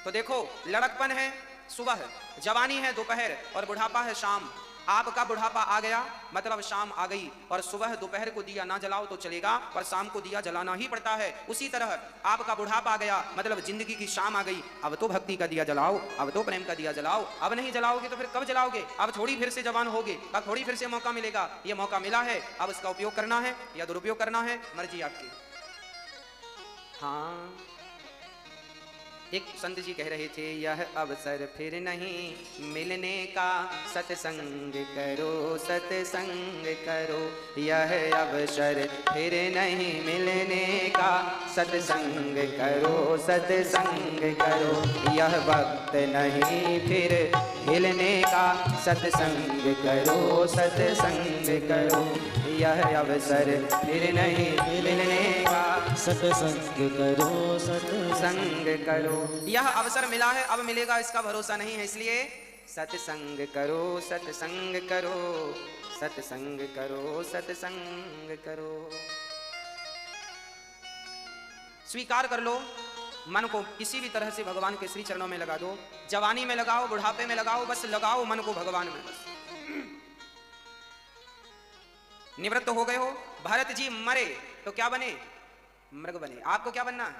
तो देखो, लड़कपन है सुबह, जवानी है दोपहर, और बुढ़ापा है शाम। आपका बुढ़ापा आ गया मतलब शाम आ गई, और सुबह दोपहर को दिया ना जलाओ तो चलेगा, पर शाम को दिया जलाना ही पड़ता है। उसी तरह आपका बुढ़ापा आ गया मतलब जिंदगी की शाम आ गई, अब तो भक्ति का दिया जलाओ, अब तो प्रेम का दिया जलाओ। अब नहीं जलाओगे तो फिर कब जलाओगे, अब थोड़ी फिर से जवान होगे, अब थोड़ी फिर से मौका मिलेगा। ये मौका मिला है, अब इसका उपयोग करना है या दुरुपयोग करना है, मर्जी आपकी। हाँ, एक संत जी कह रहे थे, यह अवसर फिर नहीं मिलने का, सत्संग करो सत्संग करो। यह अवसर फिर नहीं मिलने का, सत्संग करो सत्संग करो। यह वक्त नहीं फिर हिलने का, सत्संग करो सत्संग करो। यह अवसर फिर नहीं मिलने का, सत्संग करो सत्संग करो। यह अवसर मिला है, अब मिलेगा इसका भरोसा नहीं है, इसलिए सत्संग करो सत्संग करो, सत्संग करो सत्संग करो। स्वीकार कर लो, मन को किसी भी तरह से भगवान के श्री चरणों में लगा दो। जवानी में लगाओ, बुढ़ापे में लगाओ, बस लगाओ मन को भगवान में। बस निवृत्त हो गए हो, भरत जी मरे तो क्या बने, मृग बने। आपको क्या बनना है,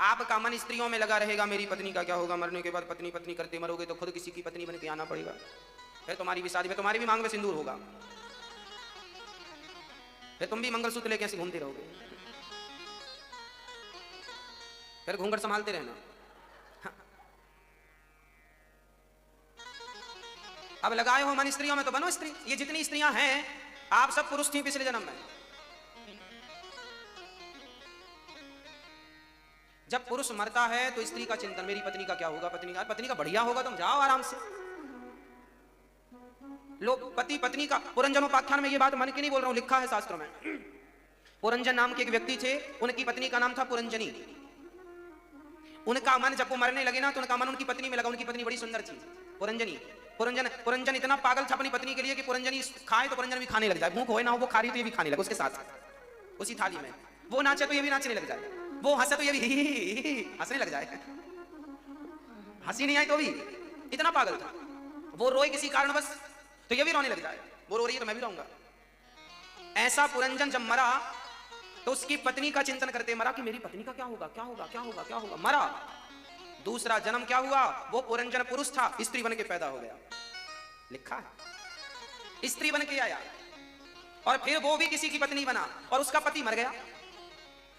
आपका मन स्त्रियों में लगा रहेगा, मेरी पत्नी का क्या होगा, मरने के बाद पत्नी पत्नी करते मरोगे तो खुद किसी की पत्नी बन के आना पड़ेगा, फिर तुम्हारी भी शादी, फिर तुम्हारी भी मांग में सिंदूर होगा, फिर तुम भी मंगलसूत्र लेके ऐसे घूमते रहोगे, फिर घूंघट संभालते रहना। अब लगाए हो मन स्त्रियों में तो बनो स्त्री। ये जितनी स्त्रियां हैं आप सब पुरुष थी पिछले जन्म में। जब पुरुष मरता है तो स्त्री का चिंतन, मेरी पत्नी का क्या होगा, पत्नी का बढ़िया होगा, तुम जाओ आराम से। लोग पति पत्नी का, पुरंजनोपाख्यान में ये बात मन की नहीं बोल रहा हूं, लिखा है शास्त्रों में। पुरंजन नाम के एक व्यक्ति थे, उनकी पत्नी का नाम था पुरंजनी। उनका मन जब वो मरने लगे ना तो उनका मन उनकी पत्नी में लगा। उनकी पत्नी बड़ी सुंदर थी, पुरंजनी। पुरंजन इतना पागल था अपनी पत्नी के लिए कि पुरंजनी खाए तो पुरंजन भी खाने लग जाए, भूख होए ना हो, वो खा रही तो ये भी खाने लगे उसके साथ, उसी थाली में। वो नाचे तो ये भी नाचने लग जाए, वो हंसे तो ये भी हंसने लग जाए, हंसी नहीं आई तो भी। इतना पागल था वो। रोए किसी कारण बस तो ये भी रोने लग जाए, वो रो रही है तो मैं भी रोऊंगा। ऐसा पुरंजन जब मरा तो उसकी पत्नी का चिंतन करते मरा कि मेरी पत्नी का क्या होगा, क्या होगा, क्या होगा, क्या होगा। मरा, दूसरा जन्म क्या हुआ, वो पुरंजन पुरुष था, स्त्री बन के पैदा हो गया। लिखा है, स्त्री बन के आया और फिर वो भी किसी की पत्नी बना और उसका पति मर गया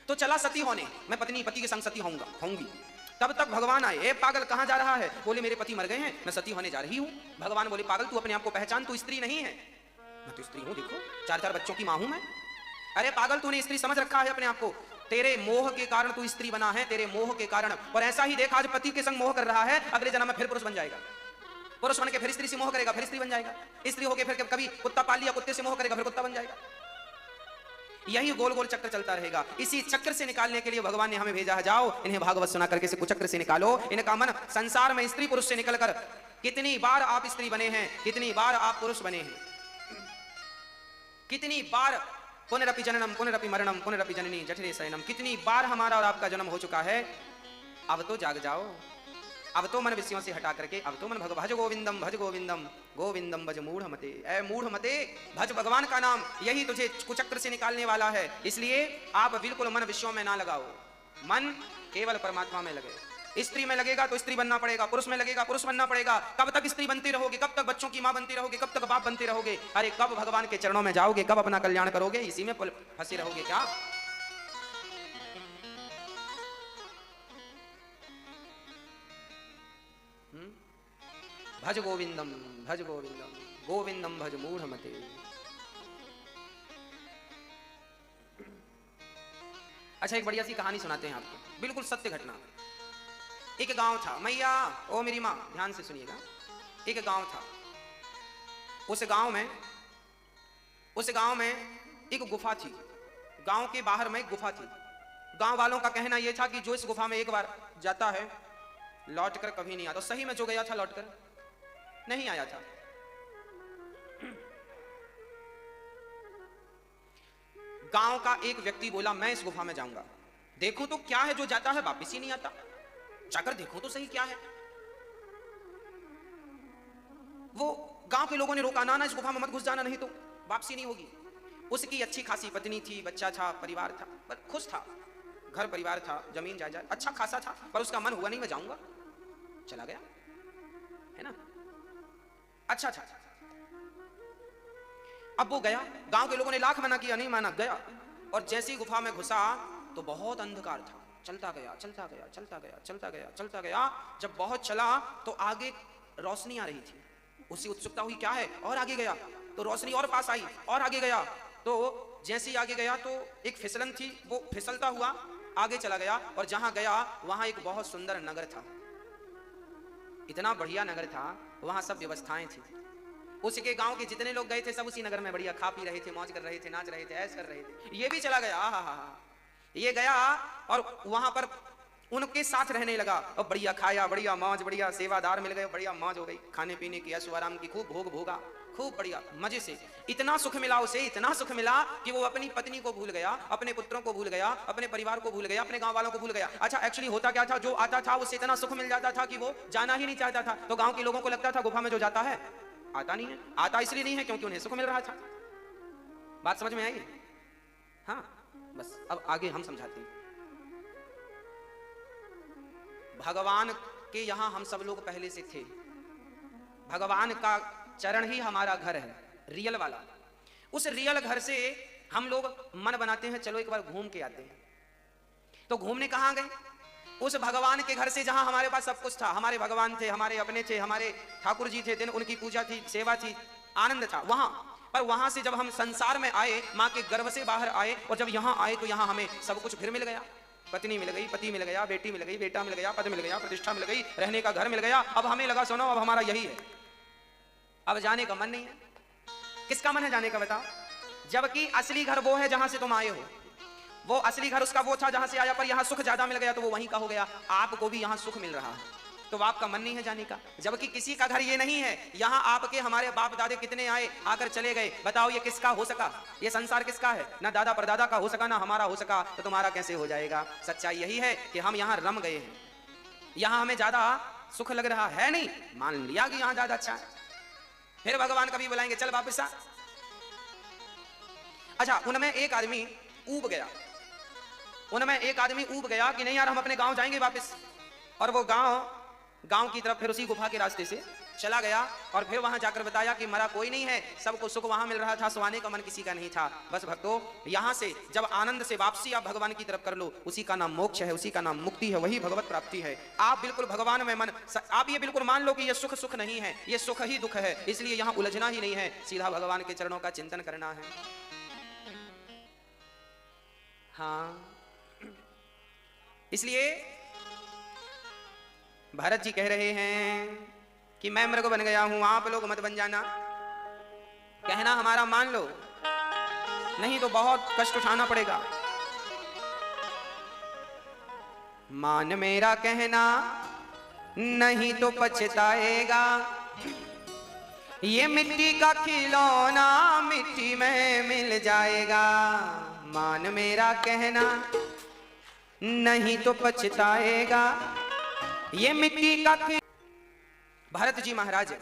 तो चला सती होने, मैं पति के संग सती होंगी। तब तक भगवान आए, ए पागल कहां जा रहा है? बोले मेरे पति मर गए हैं, मैं सती होने जा रही हूं। भगवान बोले पागल तू अपने आप को पहचान, तू स्त्री नहीं है। मैं तो स्त्री हूं, देखो 4 बच्चों की मां हूं मैं। अरे पागल तूने स्त्री समझ रखा है अपने आप को, तेरे मोह के कारण तू स्त्री बना है, तेरे मोह के कारण। और ऐसा ही देख, आज पति के संग मोह कर रहा है, अगले जन्म में फिर पुरुष बन जाएगा, पुरुष बन के फिर स्त्री से मोह करेगा, फिर स्त्री बन जाएगा, स्त्री होके फिर कभी कुत्ता पाल लिया, कुत्ते से मोह करेगा, फिर कुत्ता बन जाएगा। यही गोल गोल चक्र चलता रहेगा। इसी चक्र से निकालने के लिए भगवान ने हमें भेजा है, जाओ इन्हें भागवत सुना करके से कुचक्र से निकालो। इनका मन संसार में स्त्री पुरुष से निकलकर, कितनी बार आप स्त्री बने हैं, कितनी बार आप पुरुष बने हैं, कितनी बार पुनरपि जननम पुनरपि मरणम पुनरपि जननी जठरे शयनम, कितनी बार हमारा और आपका जन्म हो चुका है। अब तो जाग जाओ, अब तो मन विषयों से हटा करके, अब तो मन भज गोविंदम भज गोविंदम गोविंदम भज मूढ़ मते। ऐ मूढ़ मते, भज भगवान का नाम, यही तुझे कुचक्र से निकालने वाला है। इसलिए आप बिल्कुल मन विषयों में ना लगाओ, मन केवल परमात्मा में लगे। स्त्री में लगेगा तो स्त्री बनना पड़ेगा, पुरुष में लगेगा पुरुष बनना पड़ेगा। कब तक स्त्री बनती रहोगे, कब तक बच्चों की मां बनती रहोगे, कब तक बाप बनते रहोगे? अरे कब भगवान के चरणों में जाओगे, कब अपना कल्याण करोगे? इसी में फंसे रहोगे क्या? भज गोविंदम भज गोविंदम गोविंदम भज मूढ़ मते। अच्छा, एक बढ़िया सी कहानी सुनाते हैं आपको, बिल्कुल सत्य घटना। एक गांव था, मैया ओ मेरी माँ ध्यान से सुनिएगा। एक गांव था, उस गांव में एक गुफा थी। गांव के बाहर में एक गुफा थी। गांव वालों का कहना यह था कि जो इस गुफा में एक बार जाता है लौट कर कभी नहीं आता। सही में जो गया था लौट कर नहीं आया था। गांव का एक व्यक्ति बोला मैं इस गुफा में जाऊंगा, देखूं तो क्या है जो जाता है वापिस ही नहीं आता, जाकर देखो तो सही क्या है। वो गांव के लोगों ने रोका, ना इस गुफा में मत घुस जाना, नहीं तो वापसी नहीं होगी। उसकी अच्छी खासी पत्नी थी, बच्चा था, परिवार था, पर खुश था, घर परिवार था, जमीन जायदाद अच्छा खासा था, पर उसका मन हुआ नहीं मैं जाऊंगा। चला गया, है ना, अच्छा था। अब वो गया, गांव के लोगों ने लाख मना किया, नहीं माना, गया। और जैसे ही गुफा में घुसा तो बहुत अंधकार था। चलता गया चलता गया चलता गया चलता गया चलता गया। जब बहुत चला तो आगे रोशनी आ रही थी। उसी उत्सुकता हुई क्या है, और आगे गया तो रोशनी और पास आई, और आगे गया तो जैसे ही आगे गया तो एक फिसलन थी, वो फिसलता हुआ आगे चला गया। और जहां गया वहां एक बहुत सुंदर नगर था, इतना बढ़िया नगर था, वहां सब व्यवस्थाएं थी। उसके गांव के जितने लोग गए थे सब उसी नगर में बढ़िया खा पी रहे थे, मौज कर रहे थे, नाच रहे थे, ऐश कर रहे थे। ये भी चला गया, हा। ये गया और वहां पर उनके साथ रहने लगा और बढ़िया खाया, बढ़िया मौज, बढ़िया सेवादार मिल गए, बढ़िया मौज हो गई, खाने पीने की, ऐशो आराम की, खूब भोग भोगा, खूब बढ़िया मजे से। इतना सुख मिला उसे, इतना सुख मिला कि वो अपनी पत्नी को भूल गया, अपने पुत्रों को भूल गया, अपने परिवार को भूल गया, अपने गांव वालों को भूल गया। अच्छा, एक्चुअली होता क्या था, जो आता था उससे इतना सुख मिल जाता था कि वो जाना ही नहीं चाहता था। तो गांव के लोगों को लगता था गुफा में जो जाता है आता नहीं है। आता इसलिए नहीं है क्योंकि उन्हें सुख मिल रहा था। बात समझ में आई? हाँ, बस अब आगे हम समझाते हैं। भगवान के यहां हम सब लोग पहले से थे। भगवान का चरण ही हमारा घर है, रियल वाला। उस रियल घर से हम लोग मन बनाते हैं चलो एक बार घूम के आते हैं। तो घूमने कहां गए? उस भगवान के घर से जहां हमारे पास सब कुछ था। हमारे भगवान थे, हमारे अपने थे, हमारे ठाकुर जी थे, दिन उनकी पूजा थी, सेवा थी, आनंद था वहां। पर वहां से जब हम संसार में आए, मां के गर्भ से बाहर आए, और जब यहां आए तो यहां हमें सब कुछ फिर मिल गया। पत्नी मिल गई, पति मिल गया, बेटी मिल गई, बेटा मिल गया, पद मिल गया, प्रतिष्ठा मिल गई, रहने का घर मिल गया। अब हमें लगा सुनो अब हमारा यही है, अब जाने का मन नहीं है। किसका मन है जाने का बताओ? जबकि असली घर वो है जहां से तुम आए हो। वो असली घर उसका वो था जहां से आया, पर यहां सुख ज्यादा मिल गया तो वो वहीं का हो गया। आपको भी यहां सुख मिल रहा है तो आपका मन नहीं है जाने का। जबकि किसी का घर ये नहीं है। यहां आपके हमारे बाप दादे कितने आए, आकर चले गए। बताओ ये किसका हो सका? ये संसार किसका है? ना दादा परदादा का हो सका, ना हमारा हो सका, तो तुम्हारा कैसे हो जाएगा? सच्चाई यही है कि हम यहां रम गए हैं। यहां हमें ज्यादा सुख लग रहा है नहीं, मान लिया कि यहां ज्यादा अच्छा है। फिर भगवान कभी बुलाएंगे चल वापस आ। अच्छा, उनमें एक आदमी ऊब गया, कि नहीं यार हम अपने गांव जाएंगे वापस। और वो गांव की तरफ फिर उसी गुफा के रास्ते से चला गया और फिर वहां जाकर बताया कि मरा कोई नहीं है, सबको सुख वहां मिल रहा था, सोने का मन किसी का नहीं था। बस भक्तों, यहां से जब आनंद से वापसी आप भगवान की तरफ कर लो, उसी का नाम मोक्ष है, उसी का नाम मुक्ति है, वही भगवत प्राप्ति है। आप बिल्कुल भगवान में मन, आप ये बिल्कुल मान लो कि ये सुख नहीं है, ये सुख ही दुख है, इसलिए यहां उलझना ही नहीं है, सीधा भगवान के चरणों का चिंतन करना है। हाँ, इसलिए भरत जी कह रहे हैं कि मैं मृग बन गया हूं, आप लोग मत बन जाना, कहना हमारा मान लो, नहीं तो बहुत कष्ट उठाना पड़ेगा। मान मेरा कहना, नहीं तो पछताएगा, ये मिट्टी का खिलौना मिट्टी में मिल जाएगा। मान मेरा कहना, नहीं तो पछताएगा, ये मिट्टी का भरत जी महाराज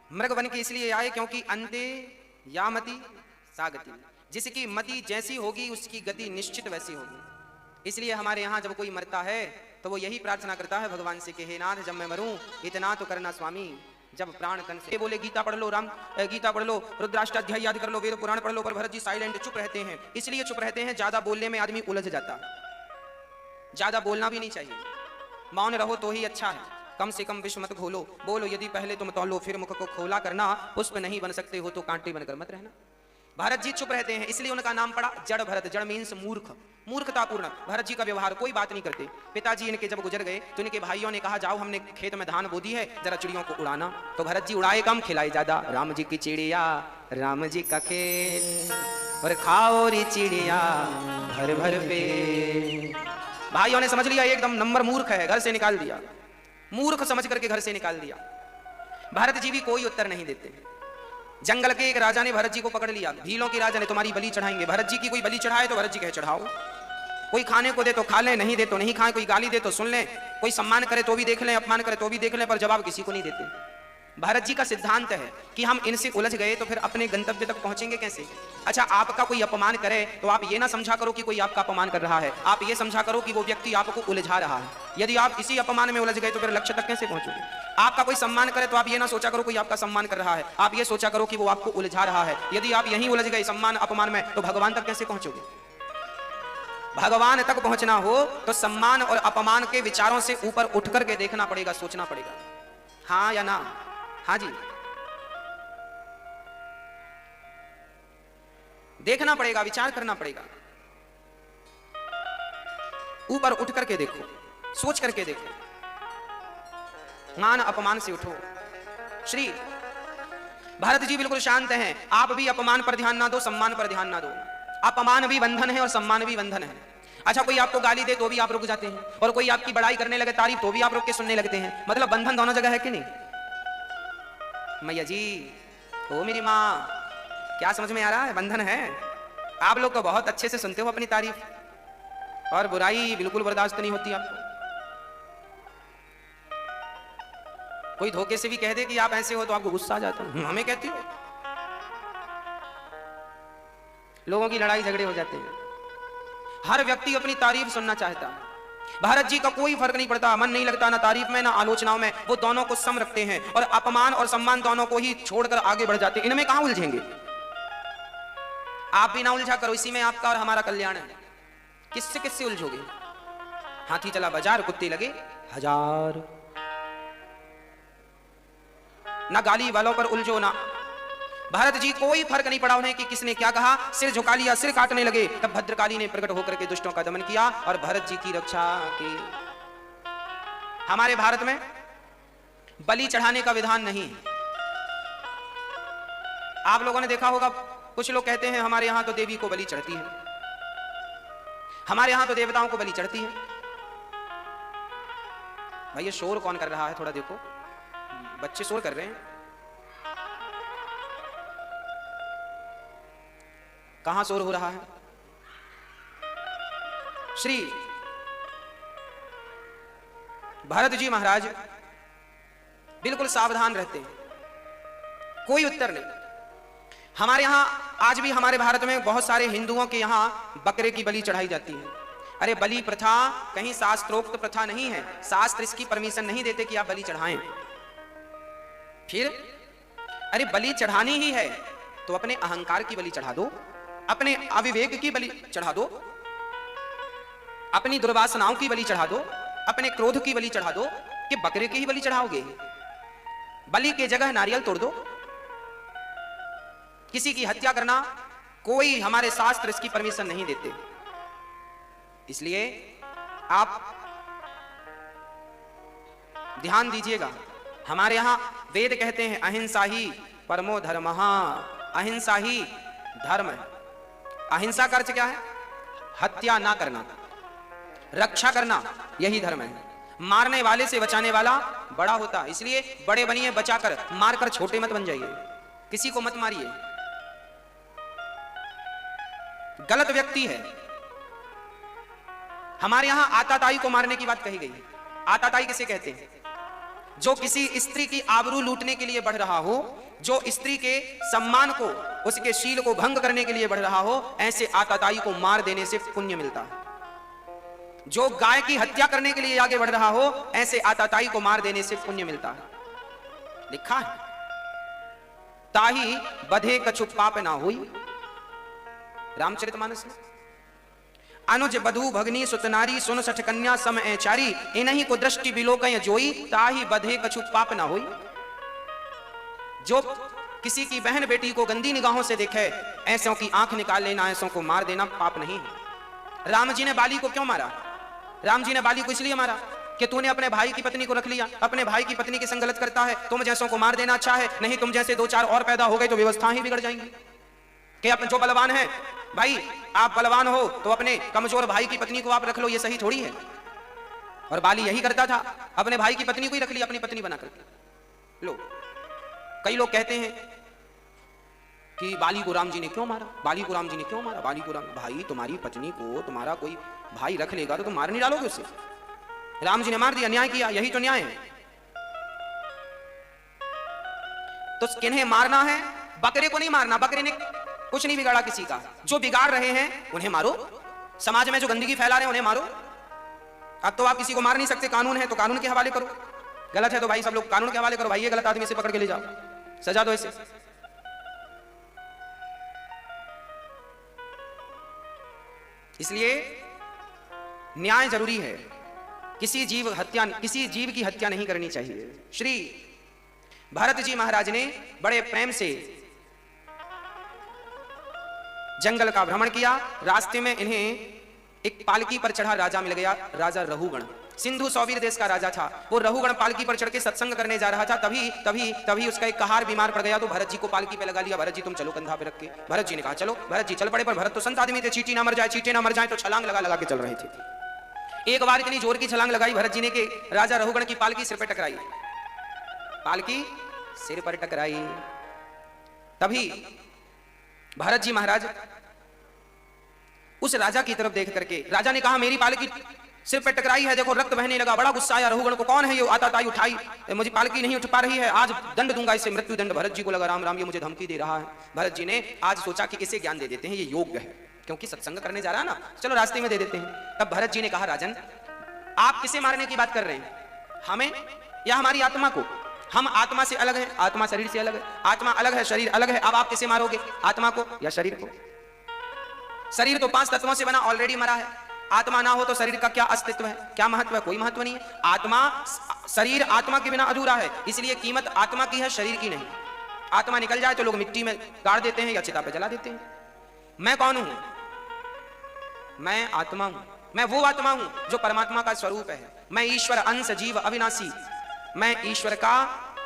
मृग बन के इसलिए आए क्योंकि अंते या मति सागति, जिसकी मति जैसी होगी उसकी गति निश्चित वैसी होगी। इसलिए हमारे यहाँ जब कोई मरता है तो वो यही प्रार्थना करता है भगवान से कि हे नाथ, जब मैं मरूं इतना तो करना स्वामी, जब प्राण कन से बोले गीता पढ़ लो, गीता पढ़ लो, रुद्राष्टाध्याय याद कर लो, वेद पुराण पढ़ लो, पर भरत जी साइलेंट, चुप रहते हैं। इसलिए चुप रहते हैं, ज्यादा बोलने में आदमी उलझ जाता, ज्यादा बोलना भी नहीं चाहिए, मौन रहो तो ही अच्छा है। कम से कम विष मत घोलो, बोलो यदि पहले तुम तौलो फिर मुख को खोला करना, पुष्प नहीं बन सकते हो तो कांटे बनकर मत रहना। भरत जी चुप रहते हैं, इसलिए उनका नाम पड़ा जड़ भरत। जड़ मीन्स मूर्ख, मूर्खतापूर्ण। भरत जी का व्यवहार, कोई बात नहीं करते। पिताजी इनके जब गुजर गए तो इनके भाइयों ने कहा जाओ हमने खेत में धान बो दी है, जरा चिड़ियों को उड़ाना। तो भरत जी उड़ाए कम, खिलाए ज्यादा। राम जी की चिड़िया राम जी का खेत, और खाओ रे चिड़िया भर भर पेट। भाइयों ने समझ लिया एकदम नंबर मूर्ख है, घर से निकाल दिया, मूर्ख समझ करके घर से निकाल दिया। भरत जी भी कोई उत्तर नहीं देते। जंगल के एक राजा ने भरत जी को पकड़ लिया, भीलों के राजा ने, तुम्हारी बलि चढ़ाएंगे। भरत जी की कोई बलि चढ़ाए तो भरत जी कहे चढ़ाओ, कोई खाने को दे तो खा ले, नहीं दे तो नहीं खाए, कोई गाली दे तो सुन ले, कोई सम्मान करे तो भी देख ले, अपमान करे तो भी देख ले, पर जवाब किसी को नहीं देते। भरत जी का सिद्धांत है कि हम इनसे उलझ गए तो फिर अपने गंतव्य तक पहुंचेंगे कैसे। अच्छा, आपका कोई अपमान करे तो आप ये ना समझा करो कि कोई आपका अपमान कर रहा है, आप ये समझा करो कि वो व्यक्ति आपको उलझा रहा है। यदि आप इसी अपमान में उलझ गए तो फिर लक्ष्य तक कैसे पहुंचोगे। आपका कोई सम्मान करे तो आप ये ना सोचा करो कोई आपका सम्मान कर रहा है, आप ये सोचा करो कि वो आपको उलझा रहा है। यदि आप यहीं उलझ गए सम्मान अपमान में तो भगवान तक कैसे पहुंचोगे। भगवान तक पहुंचना हो तो सम्मान और अपमान के विचारों से ऊपर उठ करके देखना पड़ेगा, सोचना पड़ेगा, हाँ या ना। हाँ जी, देखना पड़ेगा, विचार करना पड़ेगा, ऊपर उठ करके देखो, सोच करके देखो, मान अपमान से उठो। श्री भरत जी बिल्कुल शांत हैं। आप भी अपमान पर ध्यान ना दो, सम्मान पर ध्यान ना दो। अपमान भी बंधन है और सम्मान भी बंधन है। अच्छा, कोई आपको गाली दे तो भी आप रुक जाते हैं, और कोई आपकी बड़ाई करने लगे, तारीफ, तो भी आप रुक के सुनने लगते हैं। मतलब बंधन दोनों जगह है कि नहीं। मैया जी, ओ मेरी माँ, क्या समझ में आ रहा है। बंधन है। आप लोग तो बहुत अच्छे से सुनते हो अपनी तारीफ, और बुराई बिल्कुल बर्दाश्त नहीं होती आपको। कोई धोखे से भी कह दे कि आप ऐसे हो तो आपको गुस्सा आ जाता है, हमें कहती हो। लोगों की लड़ाई झगड़े हो जाते हैं। हर व्यक्ति अपनी तारीफ सुनना चाहता है। भरत जी का कोई फर्क नहीं पड़ता, मन नहीं लगता ना तारीफ में ना आलोचनाओं में, वो दोनों को सम रखते हैं और अपमान और सम्मान दोनों को ही छोड़कर आगे बढ़ जाते हैं। इनमें कहां उलझेंगे। आप भी ना उलझा करो, इसी में आपका और हमारा कल्याण है। किससे किससे उलझोगे। हाथी चला बाजार, कुत्ते लगे हजार। ना गाली वालों पर उलझो ना। भरत जी कोई फर्क नहीं पड़ा उन्हें कि किसने क्या कहा, सिर झुका लिया, सिर काटने लगे। तब भद्रकाली ने प्रकट होकर के दुष्टों का दमन किया और भरत जी की रक्षा की। हमारे भारत में बलि चढ़ाने का विधान नहीं है। आप लोगों ने देखा होगा, कुछ लोग कहते हैं हमारे यहां तो देवी को बलि चढ़ती है, हमारे यहां तो देवताओं को बलि चढ़ती है। भाई ये शोर कौन कर रहा है, थोड़ा देखो, बच्चे शोर कर रहे हैं। कहां शोर हो रहा है। श्री भरत जी महाराज बिल्कुल सावधान रहते हैं, कोई उत्तर नहीं। हमारे यहां आज भी हमारे भारत में बहुत सारे हिंदुओं के यहाँ बकरे की बलि चढ़ाई जाती है। अरे बलि प्रथा कहीं शास्त्रोक्त प्रथा नहीं है, शास्त्र इसकी परमिशन नहीं देते कि आप बलि चढ़ाएं। फिर अरे बलि चढ़ानी ही है तो अपने अहंकार की बलि चढ़ा दो, अपने अविवेक की बलि चढ़ा दो, अपनी दुर्वासनाओं की बलि चढ़ा दो, अपने क्रोध की बलि चढ़ा दो, कि बकरे की ही बलि चढ़ाओगे? बलि के जगह नारियल तोड़ दो। किसी की हत्या करना कोई हमारे शास्त्र इसकी परमिशन नहीं देते। इसलिए आप ध्यान दीजिएगा, हमारे यहां वेद कहते हैं अहिंसा ही परमो धर्मः, अहिंसा ही धर्म है। अहिंसा का अर्थ क्या है? हत्या ना करना, रक्षा करना, यही धर्म है। मारने वाले से बचाने वाला बड़ा होता, इसलिए बड़े बनिए बचाकर, मारकर छोटे मत बन जाइए, किसी को मत मारिए। गलत व्यक्ति है। हमारे यहां आताताई को मारने की बात कही गई है। आताताई किसे कहते हैं? जो किसी स्त्री की आबरू लूटने के लिए बढ़ रहा हो, जो स्त्री के सम्मान को, उसके शील को भंग करने के लिए बढ़ रहा हो, ऐसे आताताई को मार देने से पुण्य मिलता है। जो गाय की हत्या करने के लिए आगे बढ़ रहा हो, ऐसे आताताई को मार देने से पुण्य मिलता है। लिखा है ताही बधे कछु पाप ना हुई, रामचरितमानस में। अनुज बधू भगनी सुतनारी सुन सठ कन्या सम ऐचारी, इन्हीं को दृष्टि बिलोकय जोई, ताही बधे कछु पाप ना हुई। जो किसी की बहन बेटी को गंदी निगाहों से देखे, ऐसों की आंख निकाल लेना, ऐसों को मार देना पाप नहीं है। राम जी ने बाली को क्यों मारा? राम जी ने बाली को इसलिए मारा कि तूने अपने भाई की पत्नी को रख लिया, अपने भाई की पत्नी के संग गलत करता है, तुम जैसों को मार देना अच्छा है, नहीं तुम जैसे दो चार और पैदा हो गए तो व्यवस्था ही बिगड़ जाएंगी। कि अपने जो बलवान है, भाई आप बलवान हो तो अपने कमजोर भाई की पत्नी को आप रख लो, ये सही थोड़ी है। और बाली यही करता था, अपने भाई की पत्नी को ही रख लिया अपनी पत्नी बनाकर। लो, कई लोग कहते हैं कि बाली को राम जी ने क्यों मारा, बाली को राम जी ने क्यों मारा, बाली को राम। भाई तुम्हारी पत्नी को तुम्हारा कोई भाई रख लेगा तो तुम मार नहीं डालोगे उसे? राम जी ने मार दिया, न्याय किया, यही तो न्याय है। तो किन्हें मारना है? बकरे को नहीं मारना, बकरे ने कुछ नहीं बिगाड़ा किसी का। जो बिगाड़ रहे हैं उन्हें मारो, समाज में जो गंदगी फैला रहे हैं उन्हें मारो। अब तो आप किसी को मार नहीं सकते, कानून है तो कानून के हवाले करो। गलत है तो भाई सब लोग कानून के हवाले करो, भाई ये गलत आदमी से पकड़ के ले जाओ, सजा दो इसे। इसलिए न्याय जरूरी है। किसी जीव की हत्या नहीं करनी चाहिए। श्री भरत जी महाराज ने बड़े प्रेम से जंगल का भ्रमण किया। रास्ते में इन्हें एक पालकी पर चढ़ा राजा मिल गया, राजा रहुगण। सिंधु सौवीर देश का राजा था। वो रहुगण पालकी पर चढ़ के सत्संग करने जा रहा था। तभी उसका एक कहार बीमार पड़ गया, तो भरत जी को पालकी पे लगा लिया। भरत जी तुम चलो कंधा पे रख के। भरत जी ने कहा चलो। भरत जी चल पड़े, पर भरत तो संत आदमी थे, चींटी ना मर जाए तो छलांग लगा के चल रहे थे। एक बार इतनी जोर की छलांग लगाई भरत जी ने कि राजा रहुगण की पालकी सिर पर टकराई। पालकी सिर पर टकराई। तभी भरत जी महाराज उस राजा की तरफ देख करके, राजा ने कहा मेरी पालकी सिर पे टकराई है, देखो रक्त बहने लगा। बड़ा गुस्सा आया रहुगण को, कौन है ये आताताई उठाई, मुझे पालकी नहीं उठ पा रही है, आज दंड दूंगा इसे, मृत्यु दंड। भरत जी को लगा राम राम ये मुझे धमकी दे रहा है। भरत जी ने आज सोचा कि इसे ज्ञान दे देते हैं, ये योग्य है, क्योंकि सत्संग करने जा रहा है ना, चलो रास्ते में दे देते हैं। तब भरत जी ने कहा राजन आप किसे मारने की बात कर रहे हैं, हमें या हमारी आत्मा को? हम आत्मा से अलग है, आत्मा शरीर से अलग है, आत्मा अलग है शरीर अलग है। अब आप किसे मारोगे, आत्मा को या शरीर को? शरीर तो 5 तत्वों से बना, ऑलरेडी मरा है। आत्मा ना हो तो शरीर का क्या अस्तित्व है, क्या महत्व है? कोई महत्व नहीं है। आत्मा, शरीर आत्मा के बिना अधूरा है, इसलिए कीमत आत्मा की है, शरीर की नहीं। आत्मा निकल जाए तो लोग मिट्टी में गाड़ देते हैं या चिता पे जला देते हैं। मैं कौन हूं? मैं आत्मा हूं। मैं वो आत्मा हूं जो परमात्मा का स्वरूप है। मैं ईश्वर अंश जीव अविनाशी, मैं ईश्वर का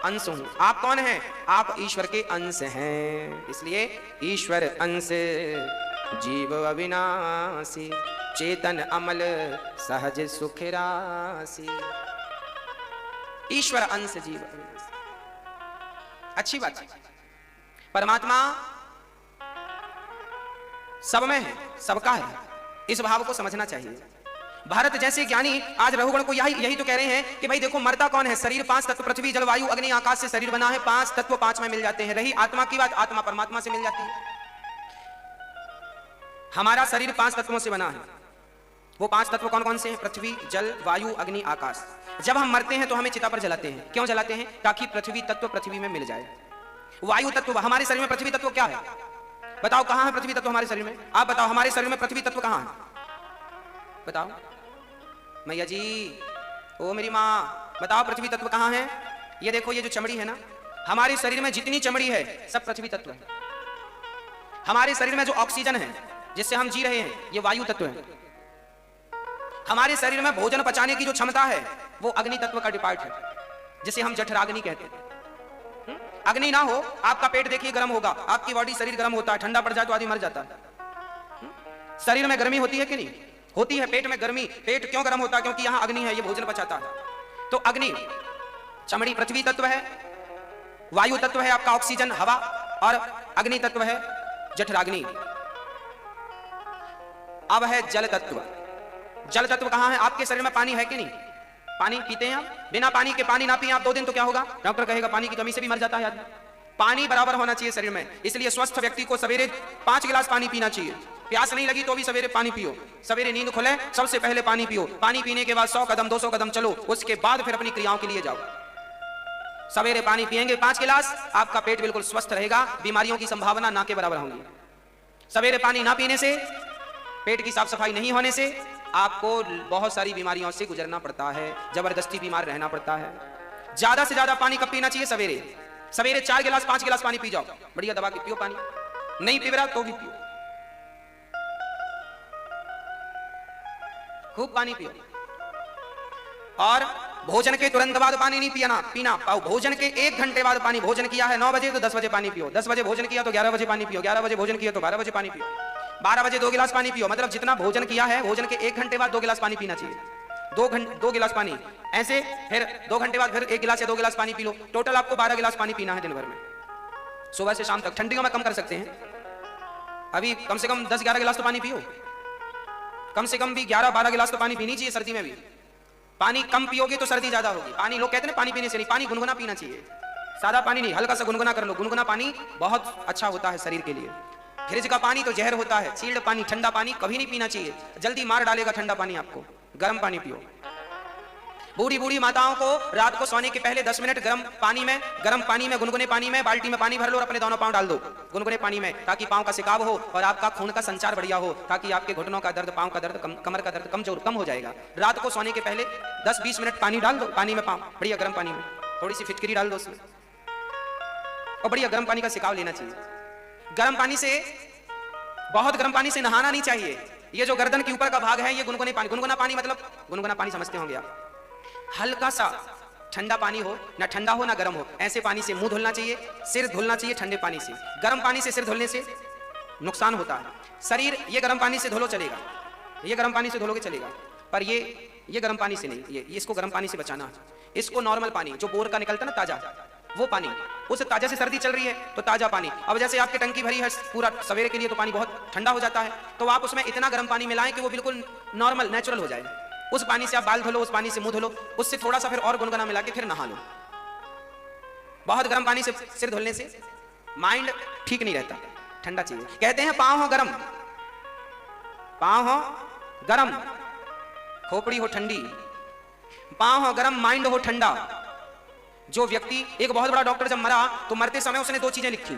अंश हूं। आप कौन हैं? आप ईश्वर के अंश हैं। इसलिए ईश्वर अंश जीव अविनाशी, चेतन अमल सहज सुख राशि। ईश्वर अंश जीव अविनाशी, अच्छी बात है। परमात्मा सब में है, सबका है, इस भाव को समझना चाहिए। भारत जैसे ज्ञानी आज रहुगण को यही तो कह रहे हैं कि भाई देखो मरता कौन है? शरीर 5 तत्व पृथ्वी जल वायु अग्नि आकाश से शरीर बना है। 5 तत्व 5 में मिल जाते हैं। रही आत्मा की बात, आत्मा परमात्मा से मिल जाती है। हमारा शरीर 5 तत्वों से बना है। वो 5 तत्व कौन कौन से हैं? पृथ्वी, जल, वायु, अग्नि, आकाश। जब हम मरते हैं तो हमें चिता पर जलाते हैं। क्यों जलाते हैं? ताकि पृथ्वी तत्व पृथ्वी में मिल जाए। वायु तत्व, हमारे शरीर में पृथ्वी तत्व क्या है? बताओ कहां है पृथ्वी तत्व हमारे शरीर में? आप बताओ हमारे शरीर में पृथ्वी तत्व कहां है? बताओ मैया जी, ओ मेरी माँ, बताओ पृथ्वी तत्व कहां है? ये देखो, ये जो चमड़ी है ना, हमारे शरीर में जितनी चमड़ी है सब पृथ्वी तत्व है। हमारे शरीर में जो ऑक्सीजन है जिससे हम जी रहे हैं, ये वायु तत्व है। हमारे शरीर में भोजन पचाने की जो क्षमता है वो अग्नि तत्व का डिपार्ट है, जिसे हम जठराग्नि कहते हैं। अग्नि ना हो, आपका पेट देखिए गर्म होगा, आपकी बॉडी, शरीर गर्म होता है, ठंडा पड़ जाए तो आदमी मर जाता है। शरीर में गर्मी होती है कि नहीं होती है? पेट में गर्मी, पेट क्यों गर्म होता है? क्योंकि यहां अग्नि है, ये भोजन पचाता है। तो अग्नि, चमड़ी पृथ्वी तत्व है, वायु तत्व है आपका ऑक्सीजन, हवा, और अग्नि तत्व है जठराग्नि। अब है जल तत्व। जल तत्व कहां है? आपके शरीर में पानी है कि नहीं? पानी पीते हैं आप? बिना पानी के पानी ना पिए आप 2 दिन तो क्या होगा? डॉक्टर कहेगा पानी की कमी से भी मर जाता है आदमी। पानी बराबर होना चाहिए शरीर में, इसलिए स्वस्थ व्यक्ति को सवेरे 5 गिलास पानी पीना चाहिए। प्यास नहीं लगी तो भी सवेरे पानी पियो। सवेरे नींद खुले सबसे पहले पानी पियो। पानी पीने के बाद 100 कदम 200 कदम चलो, उसके बाद फिर अपनी क्रियाओं के लिए जाओ। सवेरे पानी पिएंगे 5 गिलास, आपका पेट बिल्कुल स्वस्थ रहेगा, बीमारियों की संभावना ना के बराबर होंगी। सवेरे पानी ना पीने से, पेट की साफ सफाई नहीं होने से आपको बहुत सारी बीमारियों से गुजरना पड़ता है, जबरदस्ती बीमार रहना पड़ता है। ज्यादा से ज्यादा पानी कब पीना चाहिए? सवेरे। सवेरे 4 गिलास 5 गिलास पानी पी जाओ, बढ़िया दबा के पियो पानी। नहीं पी रहा तो भी पियो, खूब पानी पियो। और भोजन के तुरंत बाद पानी नहीं पीना। भोजन के 1 घंटे बाद पानी। भोजन किया है 9 बजे तो 10 बजे पानी पियो। 10 बजे भोजन किया तो 11 बजे पानी पियो। 11 बजे भोजन किया तो 12 बजे पानी पियो। 12 बजे 2 गिलास पानी पियो। मतलब जितना भोजन किया है, भोजन के 1 घंटे बाद 2 गिलास पानी पीना चाहिए। 2 गिलास पानी, ऐसे फिर 2 घंटे बाद फिर 1 गिलास या 2 गिलास पानी पी लो। टोटल आपको 12 गिलास पानी पीना है दिन भर में, सुबह से शाम तक। ठंडियों में कम कर सकते हैं, अभी कम से कम 10-11 गिलास तो पानी पियो। कम से कम भी 11-12 गिलास तो पानी पीनी चाहिए सर्दी में भी। पानी कम पियोगे तो सर्दी ज्यादा होगी। पानी, लोग कहते हैं पानी पीने से नहीं, पानी गुनगुना पीना चाहिए। सादा पानी नहीं, हल्का सा गुनगुना कर लो। गुनगुना पानी बहुत अच्छा होता है शरीर के लिए। फ्रिज का पानी तो जहर होता है। चील्ड पानी, ठंडा पानी कभी नहीं पीना चाहिए, जल्दी मार डालेगा ठंडा पानी आपको। गर्म पानी पियो। बूढ़ी माताओं को रात को सोने के पहले 10 मिनट गर्म पानी में गुनगुने पानी में बाल्टी में पानी भर लो और अपने दोनों पांव डाल दो गुनगुने पानी में, ताकि पांव का सिकाव हो और आपका खून का संचार बढ़िया हो, ताकि आपके घुटनों का दर्द, पांव का दर्द, कमर का दर्द कम हो जाएगा। रात को सोने के पहले 10-20 मिनट पानी डाल दो पानी में, पांव बढ़िया गर्म पानी में, थोड़ी सी फिटकरी डाल दो उसमें और बढ़िया गर्म पानी का सिकाव लेना चाहिए। गर्म पानी से, बहुत गर्म पानी से नहाना नहीं चाहिए। ये जो गर्दन के ऊपर का भाग है, ये गुनगुने पानी, गुनगुना पानी मतलब गुनगुना पानी समझते होंगे आप। हल्का सा ठंडा पानी हो, ना ठंडा हो ना गर्म हो, ऐसे पानी से मुंह धुलना चाहिए, सिर धुलना चाहिए ठंडे पानी से। गर्म पानी से सिर धुलने से नुकसान होता है। शरीर ये गर्म पानी से धुलो चलेगा, ये गर्म पानी से धुलोगे चलेगा, पर ये गर्म पानी से नहीं, ये इसको गर्म पानी से बचाना है। इसको नॉर्मल पानी जो बोर का निकलता है ना ताजा, वो पानी, उस ताजा से सर्दी चल रही है तो ताजा पानी। अब जैसे आपकी टंकी भरी है पूरा सवेरे के लिए, तो पानी बहुत ठंडा हो जाता है, तो आप उसमें इतना गर्म पानी मिलाएं कि वो बिल्कुल नॉर्मल नेचुरल हो जाए। उस पानी से आप बाल धो लो, उस पानी से मुंह धो लो, उससे थोड़ा सा फिर और गुनगुना मिला के फिर नहा लो। बहुत गर्म पानी से सिर धुलने से माइंड ठीक नहीं रहता, ठंडा चाहिए। कहते हैं पांव हो गरम, पांव हो गरम, खोपड़ी हो ठंडी, पांव हो गरम, माइंड हो ठंडा। जो व्यक्ति, एक बहुत बड़ा डॉक्टर जब मरा तो मरते समय उसने 2 चीजें लिखी।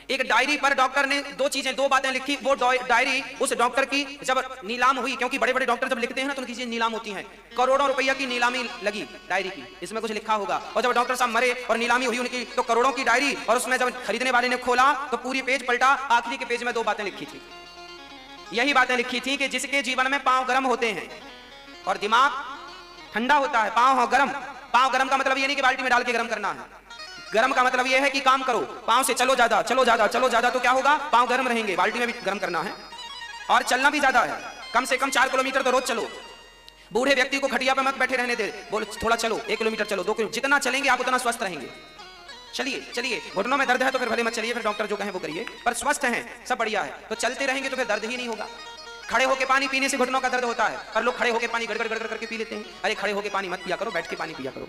एक डायरी पर डॉक्टर ने 2 बातें लिखी। वो डायरी उस डॉक्टर की जब नीलाम हुई, क्योंकि बड़े बड़े डॉक्टर जब लिखते हैं ना तो उनकी चीजें नीलाम होती हैं, करोड़ों रुपया की नीलामी लगी डायरी की, इसमें कुछ लिखा होगा। और जब डॉक्टर साहब मरे और नीलामी हुई उनकी, तो करोड़ों की डायरी, और उसमें जब खरीदने वाले ने खोला तो पूरी पेज पलटा, आखिरी के पेज में 2 बातें लिखी थी। यही बातें लिखी थी कि जिसके जीवन में पांव गर्म होते हैं और दिमाग ठंडा होता है, पांव हो गरम। पांव गरम का मतलब ये नहीं कि बाल्टी में डाल के गरम करना है। गरम का मतलब यह है कि काम करो, पांव से चलो ज्यादा, तो क्या होगा? पांव गरम रहेंगे। बाल्टी में भी गरम करना है और चलना भी ज्यादा है, कम से कम 4 किलोमीटर तो रोज चलो। बूढ़े व्यक्ति को खटिया पे मत बैठे रहने दे, बोलो थोड़ा चलो, 1 किलोमीटर चलो, 2 किलोमीटर, जितना चलेंगे आप उतना स्वस्थ रहेंगे। चलिए, घुटनों में दर्द है तो फिर भले मत चलिए, फिर डॉक्टर जो कहें वो करिए, पर स्वस्थ हैं, सब बढ़िया है तो चलते रहेंगे तो फिर दर्द ही नहीं होगा। खड़े होकर पानी पीने से घुटनों का दर्द होता है, पर लोग खड़े होकर पानी गड़गड़ करके पी लेते हैं। अरे खड़े होकर पानी मत पिया करो, बैठ के पानी पिया करो।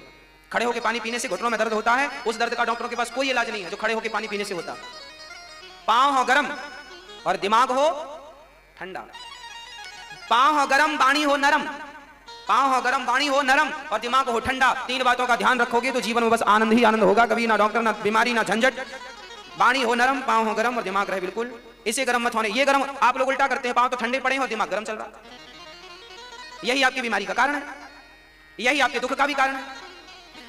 खड़े होकर पानी पीने से घुटनों में दर्द होता है, उस दर्द का डॉक्टरों के पास कोई इलाज नहीं है जो खड़े होकर पानी पीने से होता। पांव हो गरम और दिमाग हो ठंडा। पांव हो गरम, वाणी हो नरम। पांव हो गरम, वाणी हो नरम और दिमाग हो ठंडा। तीन बातों का ध्यान रखोगे तो जीवन में बस आनंद ही आनंद होगा। कभी ना डॉक्टर, ना बीमारी, ना झंझट। वाणी हो नरम, पांव हो गरम और दिमाग रहे बिल्कुल। इसे गरम मत होने। ये गरम आप लोग उल्टा करते हैं, पांव तो ठंडे पड़े हो, दिमाग गरम चल रहा। यही आपकी बीमारी का कारण है, यही आपके दुख का भी कारण है।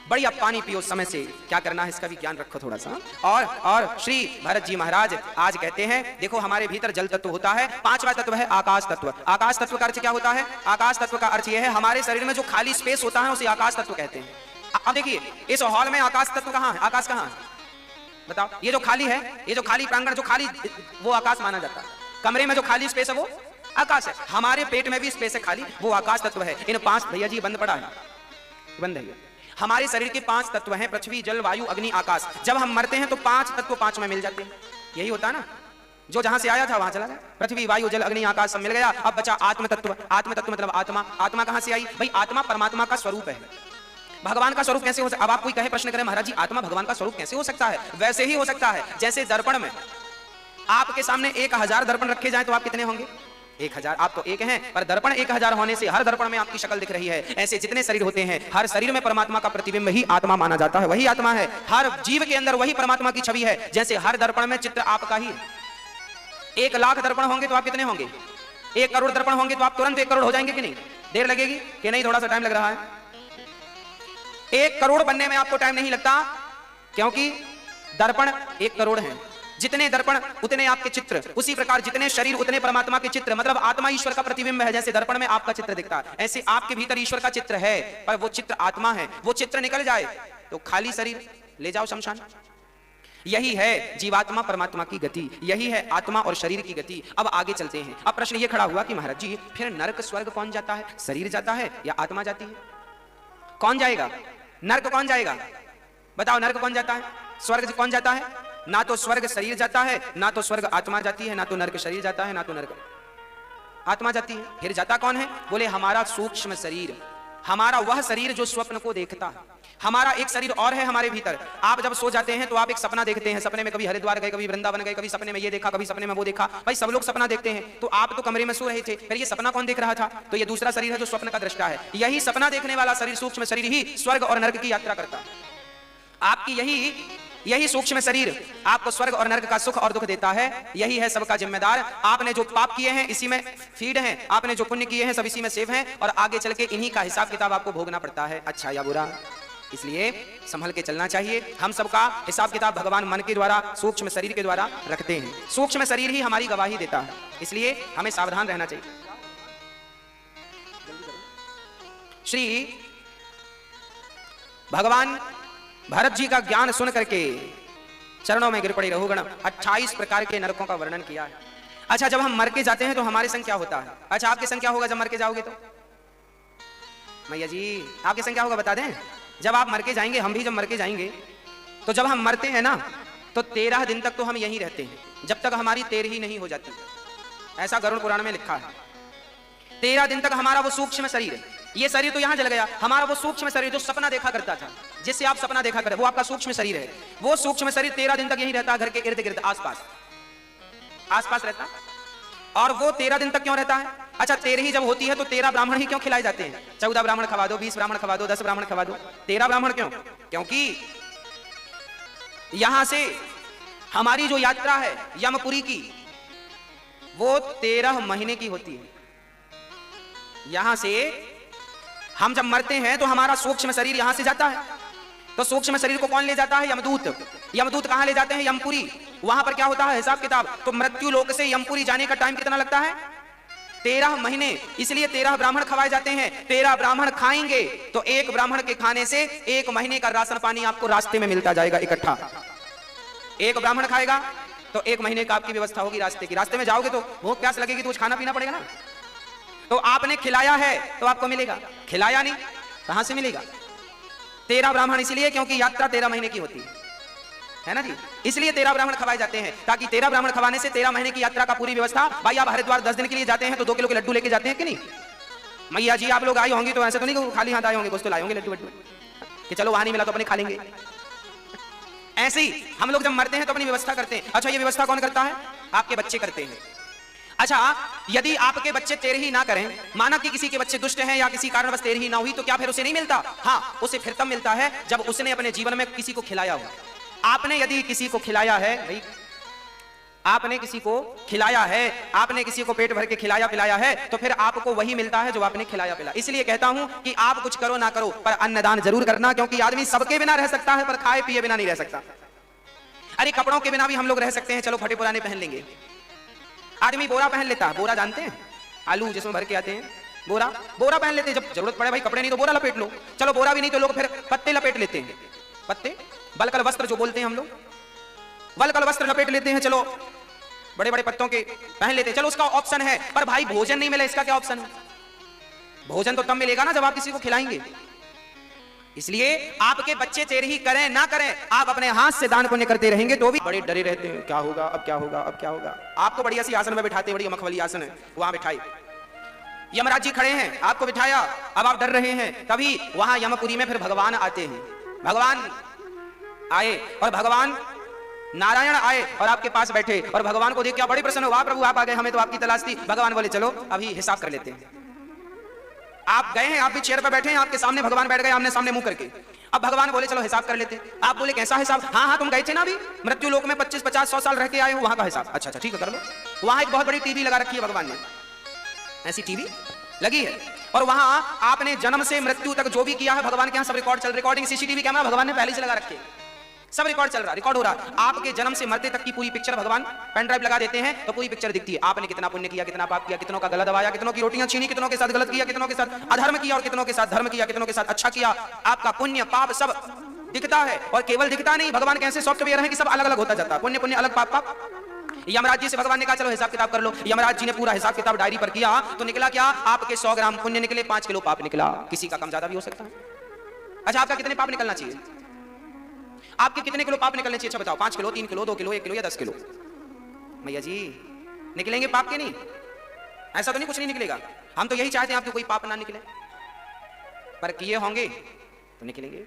बढ़िया पानी पियो समय से, क्या करना है इसका भी ज्ञान रखो थोड़ा सा। और श्री भरत जी महाराज आज कहते हैं, देखो हमारे भीतर जल तत्व होता है, पांचवा तत्व है आकाश तत्व। आकाश तत्व का अर्थ क्या होता है? आकाश तत्व का अर्थ यह है हमारे शरीर में जो खाली स्पेस होता है उसे आकाश तत्व कहते हैं। अब देखिए इस हॉल में आकाश तत्व कहाँ है? आकाश कहाँ है बताओ? ये जो खाली है, ये जो खाली प्रांगण, जो खाली, वो आकाश माना जाता है। कमरे में जो खाली स्पेस है वो आकाश है। हमारे पेट में भी स्पेस है खाली, वो आकाश तत्व है। इन पांच, भैया जी बंद पड़ा है, बंद है। हमारे शरीर के पांच तत्व हैं, पृथ्वी, जल, वायु, अग्नि, आकाश। जब हम मरते हैं तो पांच तत्व पांच में मिल जाते हैं। यही होता है ना, जो जहां से आया था वहां चला गया। पृथ्वी, वायु, जल, अग्नि, आकाश सब मिल गया। अब बचा आत्म तत्व। आत्म तत्व मतलब आत्मा। आत्मा कहां से आई? भाई आत्मा परमात्मा का स्वरूप है। भगवान का स्वरूप कैसे हो सकता? अब आप कोई कहे, प्रश्न करें, महाराज जी आत्मा भगवान का स्वरूप कैसे हो सकता है? वैसे ही हो सकता है जैसे दर्पण में आपके सामने 1000 दर्पण रखे जाए तो आप कितने होंगे? 1000। आप तो एक हैं, पर दर्पण 1000 होने से हर दर्पण में आपकी शक्ल दिख रही है। ऐसे जितने शरीर होते हैं, हर शरीर में परमात्मा का प्रतिबिंब ही आत्मा माना जाता है। वही आत्मा है। हर जीव के अंदर वही परमात्मा की छवि है। जैसे हर दर्पण में चित्र आपका ही। 1 लाख दर्पण होंगे तो आप कितने होंगे? 1 करोड़ दर्पण होंगे तो आप तुरंत 1 करोड़ हो जाएंगे कि नहीं? देर लगेगी कि नहीं? थोड़ा सा टाइम लग रहा है। 1 करोड़ बनने में आपको टाइम नहीं लगता, क्योंकि दर्पण 1 करोड़ है। जितने दर्पण उतने आपके चित्र, उसी प्रकार जितने शरीर उतने परमात्मा के चित्र। मतलब आत्मा ईश्वर का प्रतिबिंब है। जैसे दर्पण में आपका चित्र दिखता है, ऐसे आपके भीतर ईश्वर का चित्र है, पर वो चित्र आत्मा है। वो चित्र निकल जाए तो खाली शरीर ले जाओ शमशान। यही है जीवात्मा परमात्मा की गति, यही है आत्मा और शरीर की गति। अब आगे चलते हैं। अब प्रश्न ये खड़ा हुआ कि महाराज जी फिर नरक स्वर्ग कौन जाता है? शरीर जाता है या आत्मा जाती है? कौन जाएगा? नरक कौन जाएगा? बताओ, नरक कौन जाता है? स्वर्ग कौन जाता है? ना तो स्वर्ग शरीर जाता है, ना तो स्वर्ग आत्मा जाती है, ना तो नरक शरीर जाता है, ना तो नरक आत्मा जाती है। फिर जाता कौन है? बोले हमारा सूक्ष्म शरीर, हमारा वह शरीर जो स्वप्न को देखता है। हमारा एक शरीर और है हमारे भीतर। आप जब सो जाते हैं तो आप एक सपना देखते हैं। सपने में कभी हरिद्वार गए, कभी वृंदावन गए, कभी सपने में ये देखा, कभी सपने में वो देखा। भाई सब लोग सपना देखते हैं, तो आप तो कमरे में सो रहे थे, फिर ये सपना कौन देख रहा था? तो ये दूसरा शरीर है जो स्वप्न का दृष्टा है। यही सपना देखने वाला शरीर, सूक्ष्म शरीर ही स्वर्ग और नरक की यात्रा करता है। आपकी यही सूक्ष्म शरीर आपको स्वर्ग और नरक का सुख और दुख देता है। यही है सबका जिम्मेदार। आपने जो पाप किए हैं इसी में फीड हैं, आपने जो पुण्य किए हैं सब इसी में सेव हैं, और आगे चल के इन्हीं का हिसाब किताब आपको भोगना पड़ता है, अच्छा या बुरा। इसलिए संभल के चलना चाहिए। हम सबका हिसाब किताब भगवान मन के द्वारा, सूक्ष्म शरीर के द्वारा रखते हैं। सूक्ष्म शरीर ही हमारी गवाही देता है, इसलिए हमें सावधान रहना चाहिए। श्री भगवान भरत जी का ज्ञान सुन करके चरणों में गिर पड़े रघुगण। 28 प्रकार के नरकों का वर्णन किया है। अच्छा, जब हम मर के जाते हैं तो हमारे संग क्या होता है? अच्छा, आपके संग क्या होगा जब मर के जाओगे? तो मैया जी आपके संग क्या होगा बता दें? जब आप मर के जाएंगे, हम भी जब मर के जाएंगे, तो जब हम मरते हैं ना तो 13 दिन तक तो हम यहीं रहते हैं, जब तक हमारी तैर ही नहीं हो जाती। ऐसा गरुड़ पुराण में लिखा है। 13 दिन तक हमारा वो सूक्ष्म शरीर है, ये शरीर तो यहां जल गया, हमारा वो सूक्ष्म शरीर जो सपना देखा करता था, जिससे आप सपना देखा करते, वो आपका सूक्ष्म शरीर है। वो सूक्ष्म शरीर 13 दिन तक यहीं रहता है, घर के इर्द गिर्द आसपास रहता। और वो 13 दिन तक क्यों रहता है? अच्छा, 13 ही जब होती है तो 13 ब्राह्मण ही क्यों खिलाए जाते हैं? 14 ब्राह्मण खवा दो, 20 ब्राह्मण खवा दो, 10 ब्राह्मण खवा दो, 13 ब्राह्मण क्यों? क्योंकि यहां से हमारी जो यात्रा है यमपुरी की, वो 13 महीने की होती है। यहां से हम जब मरते हैं तो हमारा सूक्ष्म शरीर यहां से जाता है, तो सूक्ष्म शरीर को कौन ले जाता है? यमदूत। यमदूत कहां ले जाते हैं? यमपुरी। वहां पर क्या होता है? हिसाब किताब। तो मृत्यु लोक से यमपुरी जाने का टाइम कितना लगता है? 13 महीने। इसलिए 13 ब्राह्मण खवाए जाते हैं। 13 ब्राह्मण खाएंगे तो एक ब्राह्मण के खाने से 1 महीने का राशन पानी आपको रास्ते में मिलता जाएगा इकट्ठा। एक ब्राह्मण खाएगा तो 1 महीने का आपकी व्यवस्था होगी रास्ते की। रास्ते में जाओगे तो भूख प्यास लगेगी तो कुछ खाना पीना पड़ेगा ना। तो आपने खिलाया है तो आपको मिलेगा, खिलाया नहीं कहां से मिलेगा? 13 ब्राह्मण इसलिए क्योंकि यात्रा 13 महीने की होती है ना जी, इसलिए 13 ब्राह्मण खवाए जाते हैं, ताकि 13 ब्राह्मण खवाने से 13 महीने की यात्रा का पूरी व्यवस्था। भाई आप हरिद्वार 10 दिन के लिए जाते हैं तो 2 किलो के लड्डू लेके जाते हैं कि नहीं? मैया जी आप लोग आई होंगी तो ऐसे तो नहीं खाली हाथ आए होंगे, कुछ तो लाए होंगे लड्डू वड्डू कि चलो वहां नहीं मिला तो अपने खा लेंगे। ऐसे ही हम लोग जब मरते हैं तो अपनी व्यवस्था करते हैं। अच्छा, ये व्यवस्था कौन करता है? आपके बच्चे करते हैं। अच्छा, यदि आपके बच्चे तेरे ही ना करें, माना कि किसी के बच्चे दुष्ट हैं या किसी कारणवश तेरे ही ना हुई, तो क्या फिर उसे नहीं मिलता? हाँ, उसे फिर तब मिलता है जब उसने अपने जीवन में किसी को खिलाया हो। आपने यदि किसी को खिलाया है भाई, आपने किसी को खिलाया है, आपने किसी को पेट भर के खिलाया पिलाया है, तो फिर आपको वही मिलता है जो आपने खिलाया पिलाया। इसलिए कहता हूं कि आप कुछ करो ना करो, पर अन्नदान जरूर करना, क्योंकि आदमी सबके बिना रह सकता है पर खाए पिए बिना नहीं रह सकता। अरे कपड़ों के बिना भी हम लोग रह सकते हैं, चलो फटे पुराने पहन लेंगे। आदमी बोरा पहन लेता है, बोरा जानते हैं, आलू जिसमें भर के आते हैं, बोरा बोरा पहन लेते हैं। जब जरूरत पड़े भाई कपड़े नहीं तो बोरा लपेट लो, चलो बोरा भी नहीं तो लोग फिर पत्ते लपेट लेते हैं, पत्ते बलकल वस्त्र जो बोलते हैं हम लोग, बलकल वस्त्र लपेट लेते हैं, चलो बड़े बड़े पत्तों के पहन लेते हैं, चलो उसका ऑप्शन है। पर भाई भोजन नहीं मिला, इसका क्या ऑप्शन है? भोजन तो तब मिलेगा ना जब आप किसी को खिलाएंगे। इसलिए आपके बच्चे तेरे ही करें ना करें, आप अपने हाथ से दान पुण्य करते रहेंगे तो भी बड़े डरे रहते हैं, क्या होगा अब, क्या होगा अब, क्या होगा। आपको बढ़िया सी आसन में बिठाते, बढ़िया मखमली आसन है, वहां बिठाई, यमराज जी खड़े हैं, आपको बिठाया, अब आप डर रहे हैं। तभी वहां यमपुरी में फिर भगवान आते हैं, भगवान आए और भगवान नारायण आए और आपके पास बैठे, और भगवान को देख क्या बड़ी प्रसन्न हुआ, प्रभु आप आ गए, हमें तो आपकी तलाश थी। भगवान बोले चलो अभी हिसाब कर लेते हैं। आप गए हैं, आप भी चेयर पर बैठे हैं, आपके सामने भगवान बैठ गए आमने सामने मुंह करके। अब भगवान बोले चलो हिसाब कर लेते हैं। आप बोले कैसा हिसाब? हाँ हाँ तुम गए थे ना अभी मृत्यु लोक में 25, 50, 100 साल रह के आए हो, वहां का हिसाब। अच्छा अच्छा ठीक है कर लो। वहां एक बहुत बड़ी टीवी लगा रखी है भगवान ने, ऐसी टीवी लगी है, और वहां आपने जन्म से मृत्यु तक जो भी किया है भगवान के यहाँ सब रिकॉर्ड चल, रिकॉर्डिंग सीसीटीवी कैमरा भगवान ने पहले से लगा रखे, सब रिकॉर्ड चल रहा, रिकॉर्ड हो रहा। आपके जन्म से मरते तक की पूरी पिक्चर भगवान पेन ड्राइव लगा देते हैं, तो पूरी पिक्चर दिखती है। आपने कितना पुण्य किया, कितना पाप किया, कितनों का गला दबाया, कितनों की रोटियां छीनी, कितनों के साथ गलत किया, कितनों के साथ अधर्म किया, और कितनों के साथ धर्म किया, कितनों के साथ अच्छा किया। आपका पुण्य पाप सब दिखता है, और केवल दिखता नहीं, भगवान कैसे सॉफ्टवेयर है कि सब अलग अलग होता जाता है, पुण्य पुण्य अलग, पाप पाप। यमराज जी से भगवान ने कहा चलो हिसाब किताब कर लो। यमराज जी ने पूरा हिसाब किताब डायरी पर किया, तो निकला क्या? आपके 100 ग्राम पुण्य निकले, 5 किलो पाप निकला। किसी का कम ज्यादा भी हो सकता है। अच्छा आपका कितने पाप निकलना चाहिए? आपके कितने किलो पाप निकलने चाहिए? अच्छा बताओ, 5 किलो, 3 किलो, 2 किलो, 1 किलो या 10 किलो? भैया जी निकलेंगे पाप के नहीं? ऐसा तो नहीं कुछ नहीं निकलेगा। हम तो यही चाहते हैं आपके कोई पाप ना निकले, पर किए होंगे तो निकलेंगे।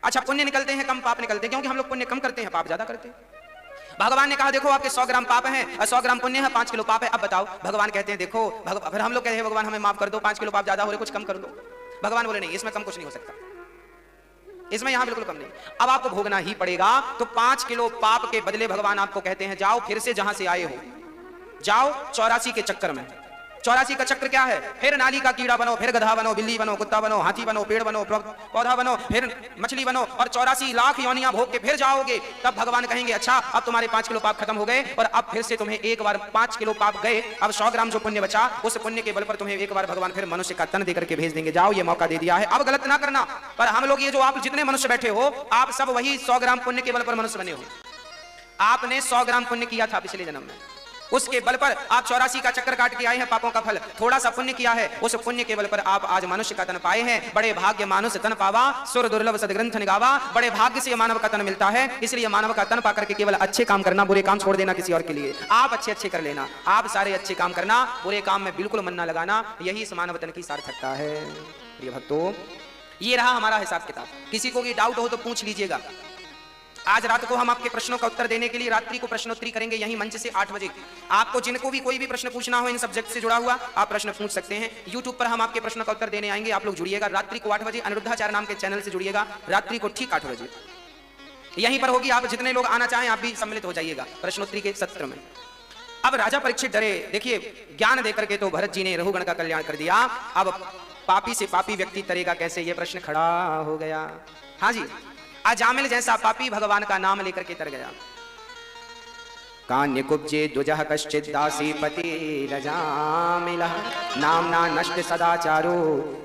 अच्छा पुण्य निकलते हैं कम, पाप निकलते हैं, क्योंकि हम लोग पुण्य कम करते हैं, पाप ज्यादा करते हैं। भगवान ने कहा देखो आपके 100 ग्राम पाप हैं और 100 ग्राम पुण्य है, 5 किलो पाप है। अब बताओ, भगवान कहते हैं देखो, फिर हम लोग कहते हैं भगवान हमें माफ कर दो, 5 किलो पाप ज्यादा हो रहे, कुछ कम कर दो। भगवान बोले नहीं, इसमें कम कुछ नहीं हो सकता, इसमें यहां बिल्कुल कम नहीं, अब आपको भोगना ही पड़ेगा। तो 5 किलो पाप के बदले भगवान आपको कहते हैं जाओ फिर से जहां से आए हो, जाओ 84 के चक्कर में। 84 का चक्र क्या है? फिर नाली का कीड़ा बनो, फिर गधा बनो, बिल्ली बनो, कुत्ता बनो, हाथी बनो, पेड़ बनो, पौधा बनो, फिर मछली बनो, और 84 लाख योनियां भोग के फिर जाओगे। तब भगवान कहेंगे अच्छा अब तुम्हारे 5 किलो पाप खत्म हो गए, और अब फिर से तुम्हें एक बार 5 किलो पाप गए, अब 100 ग्राम जो पुण्य बचा, उस पुण्य के बल पर तुम्हें एक बार भगवान फिर मनुष्य का तन देकर के भेज देंगे। जाओ ये मौका दे दिया है, अब गलत ना करना। पर हम लोग ये जो आप जितने मनुष्य बैठे हो, आप सब वही 100 ग्राम पुण्य के बल पर मनुष्य बने हो। आपने 100 ग्राम पुण्य किया था पिछले जन्म में, उसके बल पर आप 84 का चक्कर काट के आए हैं, पापों का फल थोड़ा सा पुण्य किया है, उस पुण्य के बल पर आप आज मनुष्य का तन पाए हैं। बड़े भाग्य मानुष तन पावा, सुर दुर्लभ सदग्रंथ निगावा। बड़े भाग्य से मानव का तन मिलता है, इसलिए मानव का तन पाकर के केवल अच्छे काम करना, बुरे काम छोड़ देना किसी और के लिए। आप अच्छे अच्छे कर लेना, आप सारे अच्छे काम करना, बुरे काम में बिल्कुल मन न लगाना, यही इस मानव तन की सार्थकता है। प्रिय भक्तों, ये रहा हमारा हिसाब किताब। किसी को भी डाउट हो तो पूछ लीजिएगा। आज रात को हम आपके प्रश्नों का उत्तर देने के लिए रात्रि को प्रश्नोत्तरी करेंगे यहीं मंच से 8 बजे। आपको जिनको भी कोई भी प्रश्न पूछना हो इन सब्जेक्ट से जुड़ा हुआ, आप प्रश्न पूछ सकते हैं। यूट्यूब पर हम आपके प्रश्नों का उत्तर देने आएंगे, आप लोग जुड़िएगा। रात्रि को 8 बजे अनिरुद्धाचार्य नाम के चैनल से जुड़िएगा, रात्रि को ठीक 8 बजे यहीं पर होगी। आप जितने लोग आना चाहें आप भी सम्मिलित हो जाइएगा प्रश्नोत्तरी के सत्र में। अब राजा परीक्षित डरे। देखिए ज्ञान देकर के तो भरत जी ने रघुगण का कल्याण कर दिया, अब पापी से पापी व्यक्ति तरेगा कैसे, यह प्रश्न खड़ा हो गया। हाँ जी, अजामिल जैसा पापी भगवान का नाम लेकर के तर गया। कान्य कुब्जे दुजह कश्चित दासी पति रजामिलः नामना नष्ट सदाचारो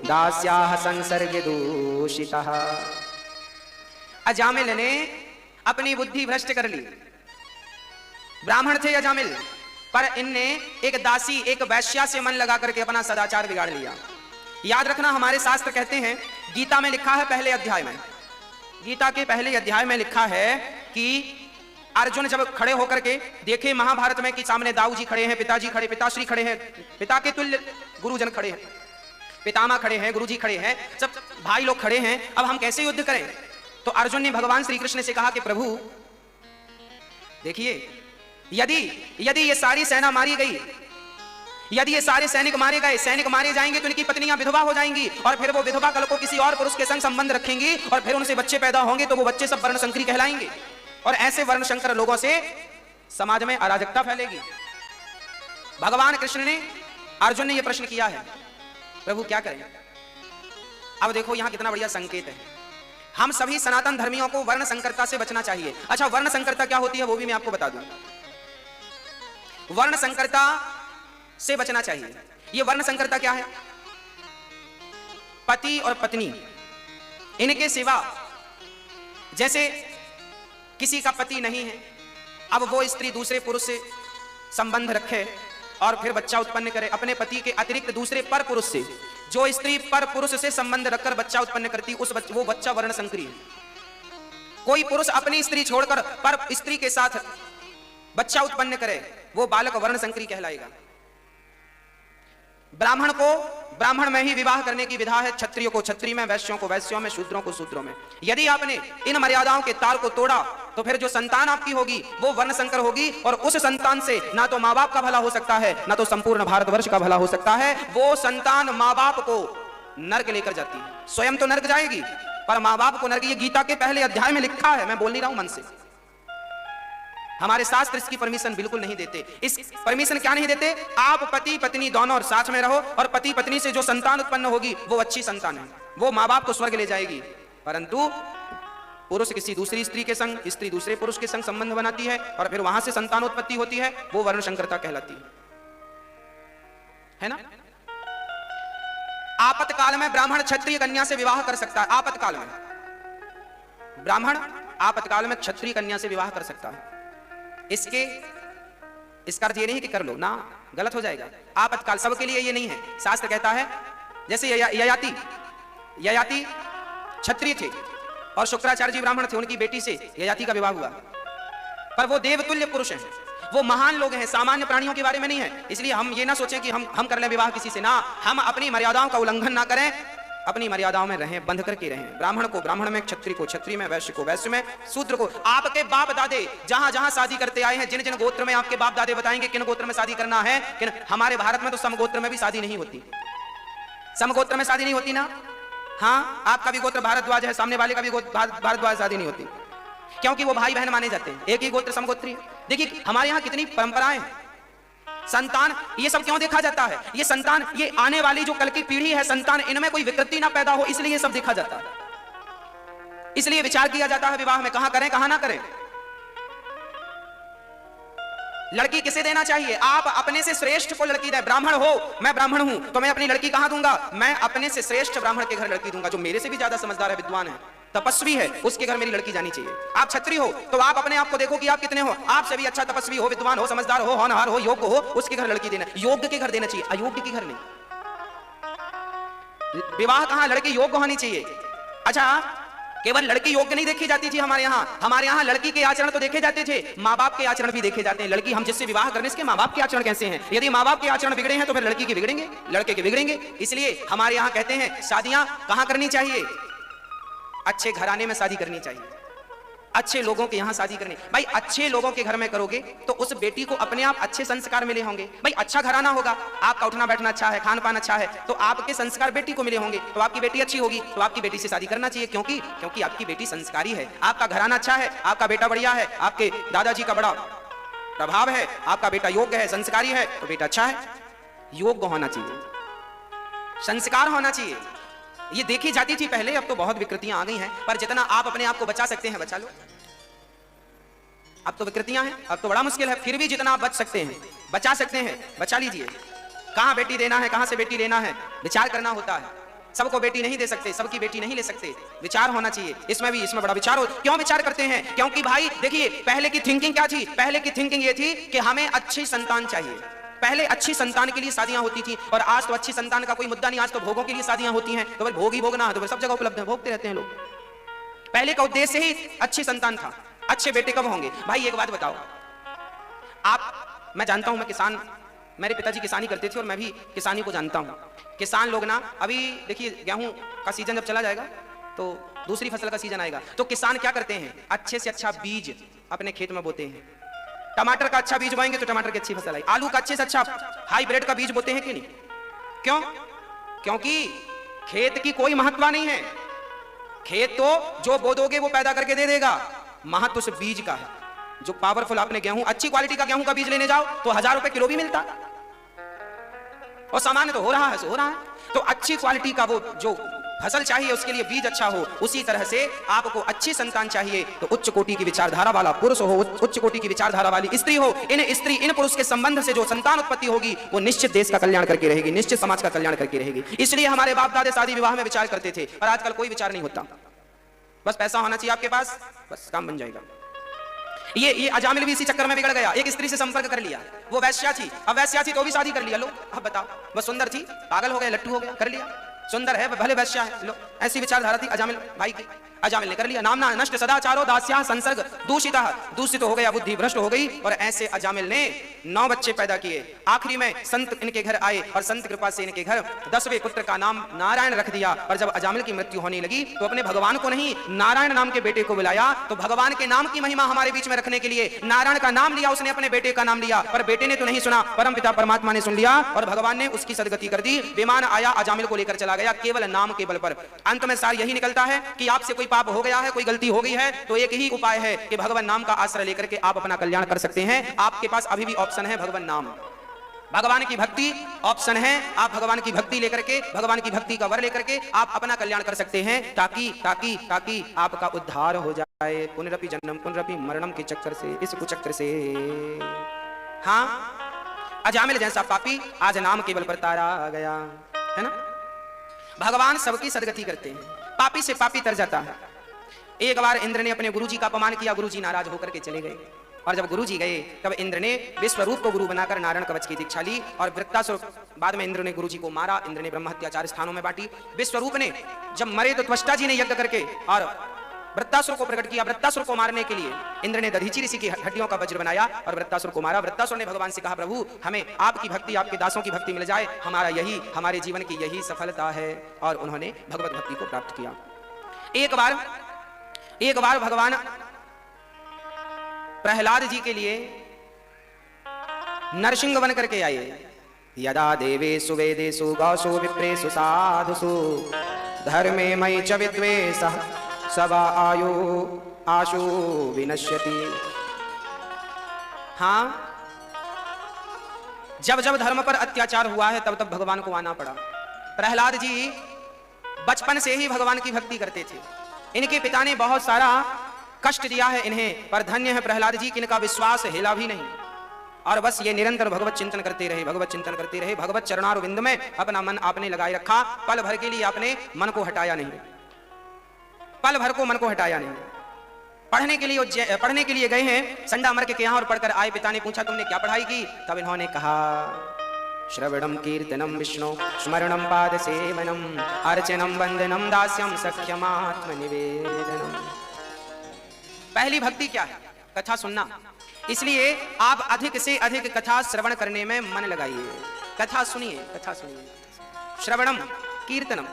दास्याः संसर्ग दूषितः। अजामिल ने अपनी बुद्धि भ्रष्ट कर ली। ब्राह्मण थे अजामिल, पर इनने एक दासी एक वैश्या से मन लगा करके अपना सदाचार बिगाड़ लिया। याद रखना, हमारे शास्त्र कहते हैं, गीता में लिखा है पहले अध्याय में, गीता के पहले अध्याय में लिखा है कि अर्जुन जब खड़े होकर के देखे महाभारत में कि सामने दाऊ जी खड़े हैं, पिताजी खड़े, पिताश्री खड़े हैं, पिता के तुल्य गुरुजन खड़े हैं, पितामह खड़े हैं, गुरुजी खड़े हैं, सब भाई लोग खड़े हैं, अब हम कैसे युद्ध करें? तो अर्जुन ने भगवान श्री कृष्ण से कहा कि प्रभु देखिए, यदि ये सारी सेना मारी गई यदि ये सारे सैनिक मारे गए, सैनिक मारे जाएंगे तो इनकी पत्नियां विधवा हो जाएंगी और फिर वो विधवा कल को किसी और पुरुष के संग संबंध रखेंगी और फिर उनसे बच्चे पैदा होंगे तो वो बच्चे सब वर्णशंकरी कहलाएंगे और ऐसे वर्णशंकर लोगों से समाज में अराजकता फैलेगी। भगवान कृष्ण ने, अर्जुन ने यह प्रश्न किया है, प्रभु क्या करें? अब देखो यहां कितना बढ़िया संकेत है। हम सभी सनातन धर्मियों को वर्ण संकरता से बचना चाहिए। अच्छा, वर्ण संकरता क्या होती है वो भी मैं आपको बता दूं। वर्ण संकरता से बचना चाहिए। ये वर्ण संकरता क्या है? पति और पत्नी, इनके सिवा जैसे किसी का पति नहीं है, अब वो स्त्री दूसरे पुरुष से संबंध रखे और फिर बच्चा उत्पन्न करे, अपने पति के अतिरिक्त दूसरे पर पुरुष से, जो स्त्री पर पुरुष से संबंध रखकर बच्चा उत्पन्न करती वो बच्चा वर्ण संकरी है। कोई पुरुष अपनी स्त्री छोड़कर पर स्त्री के साथ बच्चा उत्पन्न करे, वो बालक वर्ण संकरी कहलाएगा। ब्राह्मण को ब्राह्मण में ही विवाह करने की विधा है, क्षत्रियों को क्षत्रिय में, वैश्यों को वैश्यों में, शूद्रों को शूद्रों में। यदि आपने इन मर्यादाओं के तार को तोड़ा तो फिर जो संतान आपकी होगी वो वर्ण संकर होगी और उस संतान से ना तो माँ बाप का भला हो सकता है, ना तो संपूर्ण भारतवर्ष का भला हो सकता है। वो संतान माँ बाप को नरक लेकर जाती है, स्वयं तो नरक जाएगी पर माँ बाप को नरक। ये गीता के पहले अध्याय में लिखा है, मैं बोल नहीं रहा हूं मन से। हमारे शास्त्र इसकी परमिशन बिल्कुल नहीं देते। इस परमिशन क्या नहीं देते? आप पति पत्नी दोनों और साथ में रहो और पति पत्नी से जो संतान उत्पन्न होगी वो अच्छी संतान है, वो माँ बाप को स्वर्ग ले जाएगी। परंतु पुरुष किसी दूसरी स्त्री के संग, स्त्री दूसरे पुरुष के संग संबंध बनाती है और फिर वहां से संतान उत्पत्ति होती है, वो वर्ण संकरता कहलाती है ना। आपातकाल में ब्राह्मण क्षत्रिय कन्या से विवाह कर सकता है। आपातकाल में ब्राह्मण आपातकाल में क्षत्रिय कन्या से विवाह कर सकता है। इसका अर्थ ये नहीं कि कर लो ना, गलत हो जाएगा। आपातकाल सबके लिए ये नहीं है। शास्त्र कहता है जैसे ययाति क्षत्रिय थे और शुक्राचार्य जी ब्राह्मण थे, उनकी बेटी से ययाति का विवाह हुआ, पर वो देवतुल्य पुरुष हैं, वो महान लोग हैं, सामान्य प्राणियों के बारे में नहीं है। इसलिए हम ये ना सोचें कि हम कर लें विवाह किसी से, ना, हम अपनी मर्यादाओं का उल्लंघन ना करें, अपनी मर्यादाओं में रहें, बंध करके रहें। ब्राह्मण को ब्राह्मण में, क्षत्रिय को क्षत्रिय में, वैश्य को वैश्य में, शूद्र को। आपके बाप दादे जहां जहां शादी करते आए हैं, जिन जिन गोत्र में आपके बाप दादे बताएंगे किन गोत्र में शादी करना है, किन। हमारे भारत में तो समगोत्र में भी शादी नहीं होती, समगोत्र में शादी नहीं होती ना। हाँ, आपका भी गोत्र भारद्वाज है, सामने वाले का भी गोत्र भारद्वाज, शादी नहीं होती क्योंकि वो भाई बहन माने जाते हैं, एक ही गोत्र समगोत्री। देखिए हमारे यहाँ कितनी परंपराएं हैं। संतान, ये सब क्यों देखा जाता है? ये संतान, ये आने वाली जो कल की पीढ़ी है, संतान, इनमें कोई विकृति ना पैदा हो, इसलिए ये सब देखा जाता है। इसलिए विचार किया जाता है विवाह में, कहां करें कहां ना करें। लड़की किसे देना चाहिए? आप अपने से श्रेष्ठ को लड़की दें। ब्राह्मण हो, मैं ब्राह्मण हूं तो मैं अपनी लड़की कहां दूंगा? मैं अपने से श्रेष्ठ ब्राह्मण के घर लड़की दूंगा, जो मेरे से भी ज्यादा समझदार है, विद्वान है, तपस्वी है, उसके घर मेरी लड़की जानी चाहिए। आप क्षत्रिय हो तो आप अपने आप को देखो कि आप कितने हो, आपसे भी अच्छा तपस्वी हो, विद्वान हो, समझदार हो, होनहार हो, योग्य हो, उसके घर लड़की देना। योग्य के घर देना चाहिए, अयोग्य के घर नहीं। विवाह कहां? लड़की योग्य होनी चाहिए। अच्छा, केवल लड़की योग्य नहीं देखी जाती थी हमारे यहाँ लड़की के आचरण तो देखे जाते थे, माँ बाप के आचरण भी देखे जाते हैं। लड़की हम जिससे विवाह करने, इसके माँ बाप के आचरण कैसे हैं? यदि माँ बाप के आचरण बिगड़े हैं तो फिर लड़की के बिगड़ेंगे, लड़के के बिगड़ेंगे। इसलिए हमारे यहाँ कहते हैं शादियां कहां करनी चाहिए? अच्छे घराने में शादी करनी चाहिए, अच्छे लोगों के यहाँ शादी करनी। भाई अच्छे लोगों के घर में करोगे तो उस बेटी को अपने आप अच्छे संस्कार मिले होंगे। भाई अच्छा घराना होगा, आपका उठना बैठना अच्छा है, खान पान अच्छा है, तो आपके संस्कार बेटी को मिले होंगे, तो आपकी बेटी अच्छी होगी, तो आपकी बेटी से शादी करना चाहिए। क्योंकि आपकी बेटी संस्कारी है, आपका घराना अच्छा है, आपका बेटा बढ़िया है, आपके दादाजी का बड़ा प्रभाव है, आपका बेटा योग्य है, संस्कारी है, तो बेटा अच्छा है। योग्य होना चाहिए, संस्कार होना चाहिए। ये देखी जाती थी पहले, अब तो बहुत विकृतियां आ गई हैं, पर जितना आप अपने आप को बचा सकते हैं बचा लो। अब तो विकृतियां हैं, अब तो बड़ा मुश्किल है, फिर भी जितना आप बच सकते हैं, बचा सकते हैं, बचा लीजिए। कहां बेटी देना है, कहां से बेटी लेना है, विचार करना होता है। सबको बेटी नहीं दे सकते, सबकी बेटी नहीं ले सकते, विचार होना चाहिए। इसमें बड़ा विचार हो। क्यों विचार करते हैं? क्योंकि भाई देखिए, पहले की थिंकिंग क्या थी? पहले की थिंकिंग ये थी कि हमें अच्छी संतान चाहिए। पहले अच्छी संतान के लिए शादियां होती थी, और आज तो अच्छी संतान का कोई मुद्दा नहीं, आज तो भोगों के लिए शादियां होती हैं। तो भोग ही भोगना है, तो सब जगह उपलब्ध है, भोगते रहते हैं लोग। पहले का उद्देश्य ही अच्छी संतान था। अच्छे बेटे कब होंगे? भाई एक बात बताओ आप, मैं जानता हूं, मैं किसान, मेरे पिताजी किसानी करते थे और मैं भी किसानी को जानता हूं। किसान लोग ना, अभी देखिए गेहूं का सीजन जब चला जाएगा तो दूसरी फसल का सीजन आएगा, तो किसान क्या करते हैं? अच्छे से अच्छा बीज अपने खेत में बोते हैं, टमाटर का अच्छा बीज बोएंगे तो टमाटर की अच्छी फसल आई, आलू का अच्छे से अच्छा हाइब्रिड का बीज बोते हैं कि नहीं? क्यों? क्योंकि खेत की कोई महत्व नहीं है, खेत तो जो बो दोगे वो पैदा करके दे देगा, महत्व उस बीज का है। जो पावरफुल आपने गेहूं, अच्छी क्वालिटी का गेहूं का बीज लेने जाओ तो 1000 रुपए किलो भी मिलता, और सामान्य तो हो रहा है। तो अच्छी क्वालिटी का वो जो फसल चाहिए उसके लिए बीज अच्छा हो, उसी तरह से आपको अच्छी संतान चाहिए तो उच्च कोटि की विचारधारा वाला पुरुष हो, उच्च कोटि की विचारधारा वाली स्त्री हो। इन पुरुष के संबंध से जो संतान उत्पत्ति होगी वो निश्चित देश का कल्याण करके रहेगी, निश्चित समाज का कल्याण करके रहेगी। इसलिए हमारे बाप दादे शादी विवाह में विचार करते थे, पर आजकल कोई विचार नहीं होता। बस पैसा होना चाहिए आपके पास, बस काम बन जाएगा। ये अजामिल भी इसी चक्कर में बिगड़ गया। एक स्त्री से संपर्क कर लिया, वो वैश्या थी, अब वैश्या थी तो भी शादी कर लिया। लो अब बताओ, वो सुंदर थी, पागल हो गया, लट्टू हो गया, कर लिया। सुंदर है भले वैश्या है, लो ऐसी विचारधारा थी अजामिल भाई की, अजामिल ने कर लिया। नामना नष्ट सदाचारो दास्या संसर्ग दूषित हो गया, बुद्धि भ्रष्ट हो गई। और ऐसे अजामिल ने 9 बच्चे पैदा किए। आखिरी में संत इनके घर आए और संत कृपा से इनके घर 10वें पुत्र का नाम नारायण रख दिया। और जब अजामिल की मृत्यु होने लगी तो अपने भगवान को नहीं, नारायण नाम के बेटे को बुलाया। तो भगवान के नाम की महिमा हमारे बीच में रखने के लिए नारायण का नाम लिया, उसने अपने बेटे का नाम लिया, पर बेटे ने तो नहीं सुना, परम पिता परमात्मा ने सुन लिया और भगवान ने उसकी सदगति कर दी। विमान आया, अजामिल को लेकर चला गया, केवल नाम के बल पर। अंत में सार यही निकलता है कि आपसे कोई पाप हो गया है, कोई गलती हो गई है, तो एक ही उपाय है कि भगवान नाम का आश्रय लेकर के आप अपना कल्याण कर सकते हैं। आपके पास अभी भी ऑप्शन है, भगवान नाम, भगवान की भक्ति ऑप्शन है। आप भगवान की भक्ति लेकर के, भगवान की भक्ति का वर लेकर के आप अपना कल्याण कर सकते हैं, ताकि आपका उद्धार हो जाए। पुनरपि जन्म पुनरपि मरणम के चक्कर से, इस कुचक्र से। हाँ, अजामिल जैसा पापी आज नाम के बल पर तारा गया है ना। भगवान सबकी सदगति करते हैं, पापी से पापी तर जाता है। एक बार इंद्र ने अपने गुरुजी का अपमान किया, गुरुजी नाराज होकर के चले गए। और जब गुरुजी गए तब इंद्र ने विश्वरूप को गुरु बनाकर नारायण कवच की दीक्षा ली। और वृत्तासुर, बाद में इंद्र ने गुरुजी को मारा, इंद्र ने ब्रह्म हत्या 4 स्थानों में बांटी। विश्वरूप ने जब मरे तो त्वष्टा जी ने यज्ञ करके और वृत्तासुर को प्रकट किया। वृत्तासुर को मारने के लिए इंद्र ने दधीचि ऋषि की हड्डियों का वज्र बनाया और वृत्तासुर को मारा। वृत्तासुर ने भगवान से कहा, प्रभु हमें आपकी भक्ति, आपके दासों की भक्ति मिल जाए, हमारे जीवन की यही सफलता है। और उन्होंने भगवत भक्ति को प्राप्त किया। एक बार भगवान प्रहलाद जी के लिए नरसिंह बन करके आए। यदा देवेषु वेदेषु गौषु विप्रेषु साधुषु धर्मे मयि च विद्वेषः सवा आशु विनश्यति। हाँ, जब जब धर्म पर अत्याचार हुआ है तब तब भगवान को आना पड़ा। प्रहलाद जी बचपन से ही भगवान की भक्ति करते थे। इनके पिता ने बहुत सारा कष्ट दिया है इन्हें, पर धन्य है प्रहलाद जी कि इनका विश्वास हिला भी नहीं। और बस ये निरंतर भगवत चिंतन करते रहे, भगवत चिंतन करते रहे। भगवत चरणारविंद में अपना मन आपने लगाए रखा। पल भर के लिए आपने मन को हटाया नहीं, पल भर को मन को हटाया नहीं। पढ़ने के लिए गए हैं संडामर्क के यहाँ और पढ़कर आए। पिता ने पूछा तुमने क्या पढ़ाई की? तब इन्होंने कहा, श्रवणम कीर्तनम विष्णु स्मरणम पाद सेवनम अर्चनम वंदनम दास्यम सख्यमात्म निवेदनम। पहली भक्ति क्या है? कथा सुनना। इसलिए आप अधिक से अधिक कथा श्रवण करने में मन लगाइए। कथा सुनिए, कथा सुनिए। श्रवणम कीर्तनम,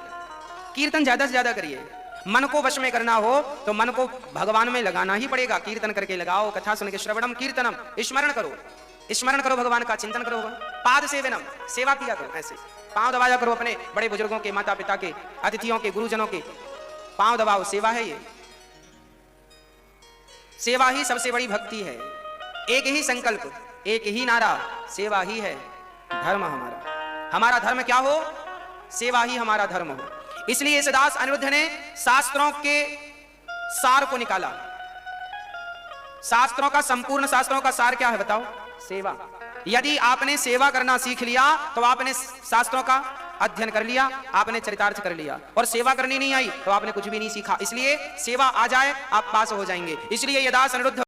कीर्तन ज्यादा से ज्यादा करिए। मन को वश में करना हो तो मन को भगवान में लगाना ही पड़ेगा। कीर्तन करके लगाओ, कथा सुन के। श्रवणम कीर्तनम, स्मरण करो, स्मरण करो, भगवान का चिंतन करो। पाद सेवनम, सेवा किया करो, ऐसे पांव दबाया करो अपने बड़े बुजुर्गों के, माता पिता के, अतिथियों के, गुरुजनों के पांव दबाओ। सेवा है ये, सेवा ही सबसे बड़ी भक्ति है। एक ही संकल्प, एक ही नारा, सेवा ही है धर्म हमारा। हमारा धर्म क्या हो? सेवा ही हमारा धर्म हो। इसलिए इस दास अनिरुद्ध ने शास्त्रों के सार को निकाला। शास्त्रों का, संपूर्ण शास्त्रों का सार क्या है बताओ? सेवा। यदि आपने सेवा करना सीख लिया तो आपने शास्त्रों का अध्ययन कर लिया, आपने चरितार्थ कर लिया। और सेवा करनी नहीं आई तो आपने कुछ भी नहीं सीखा। इसलिए सेवा आ जाए आप पास हो जाएंगे। इसलिए ये दास अनिरुद्ध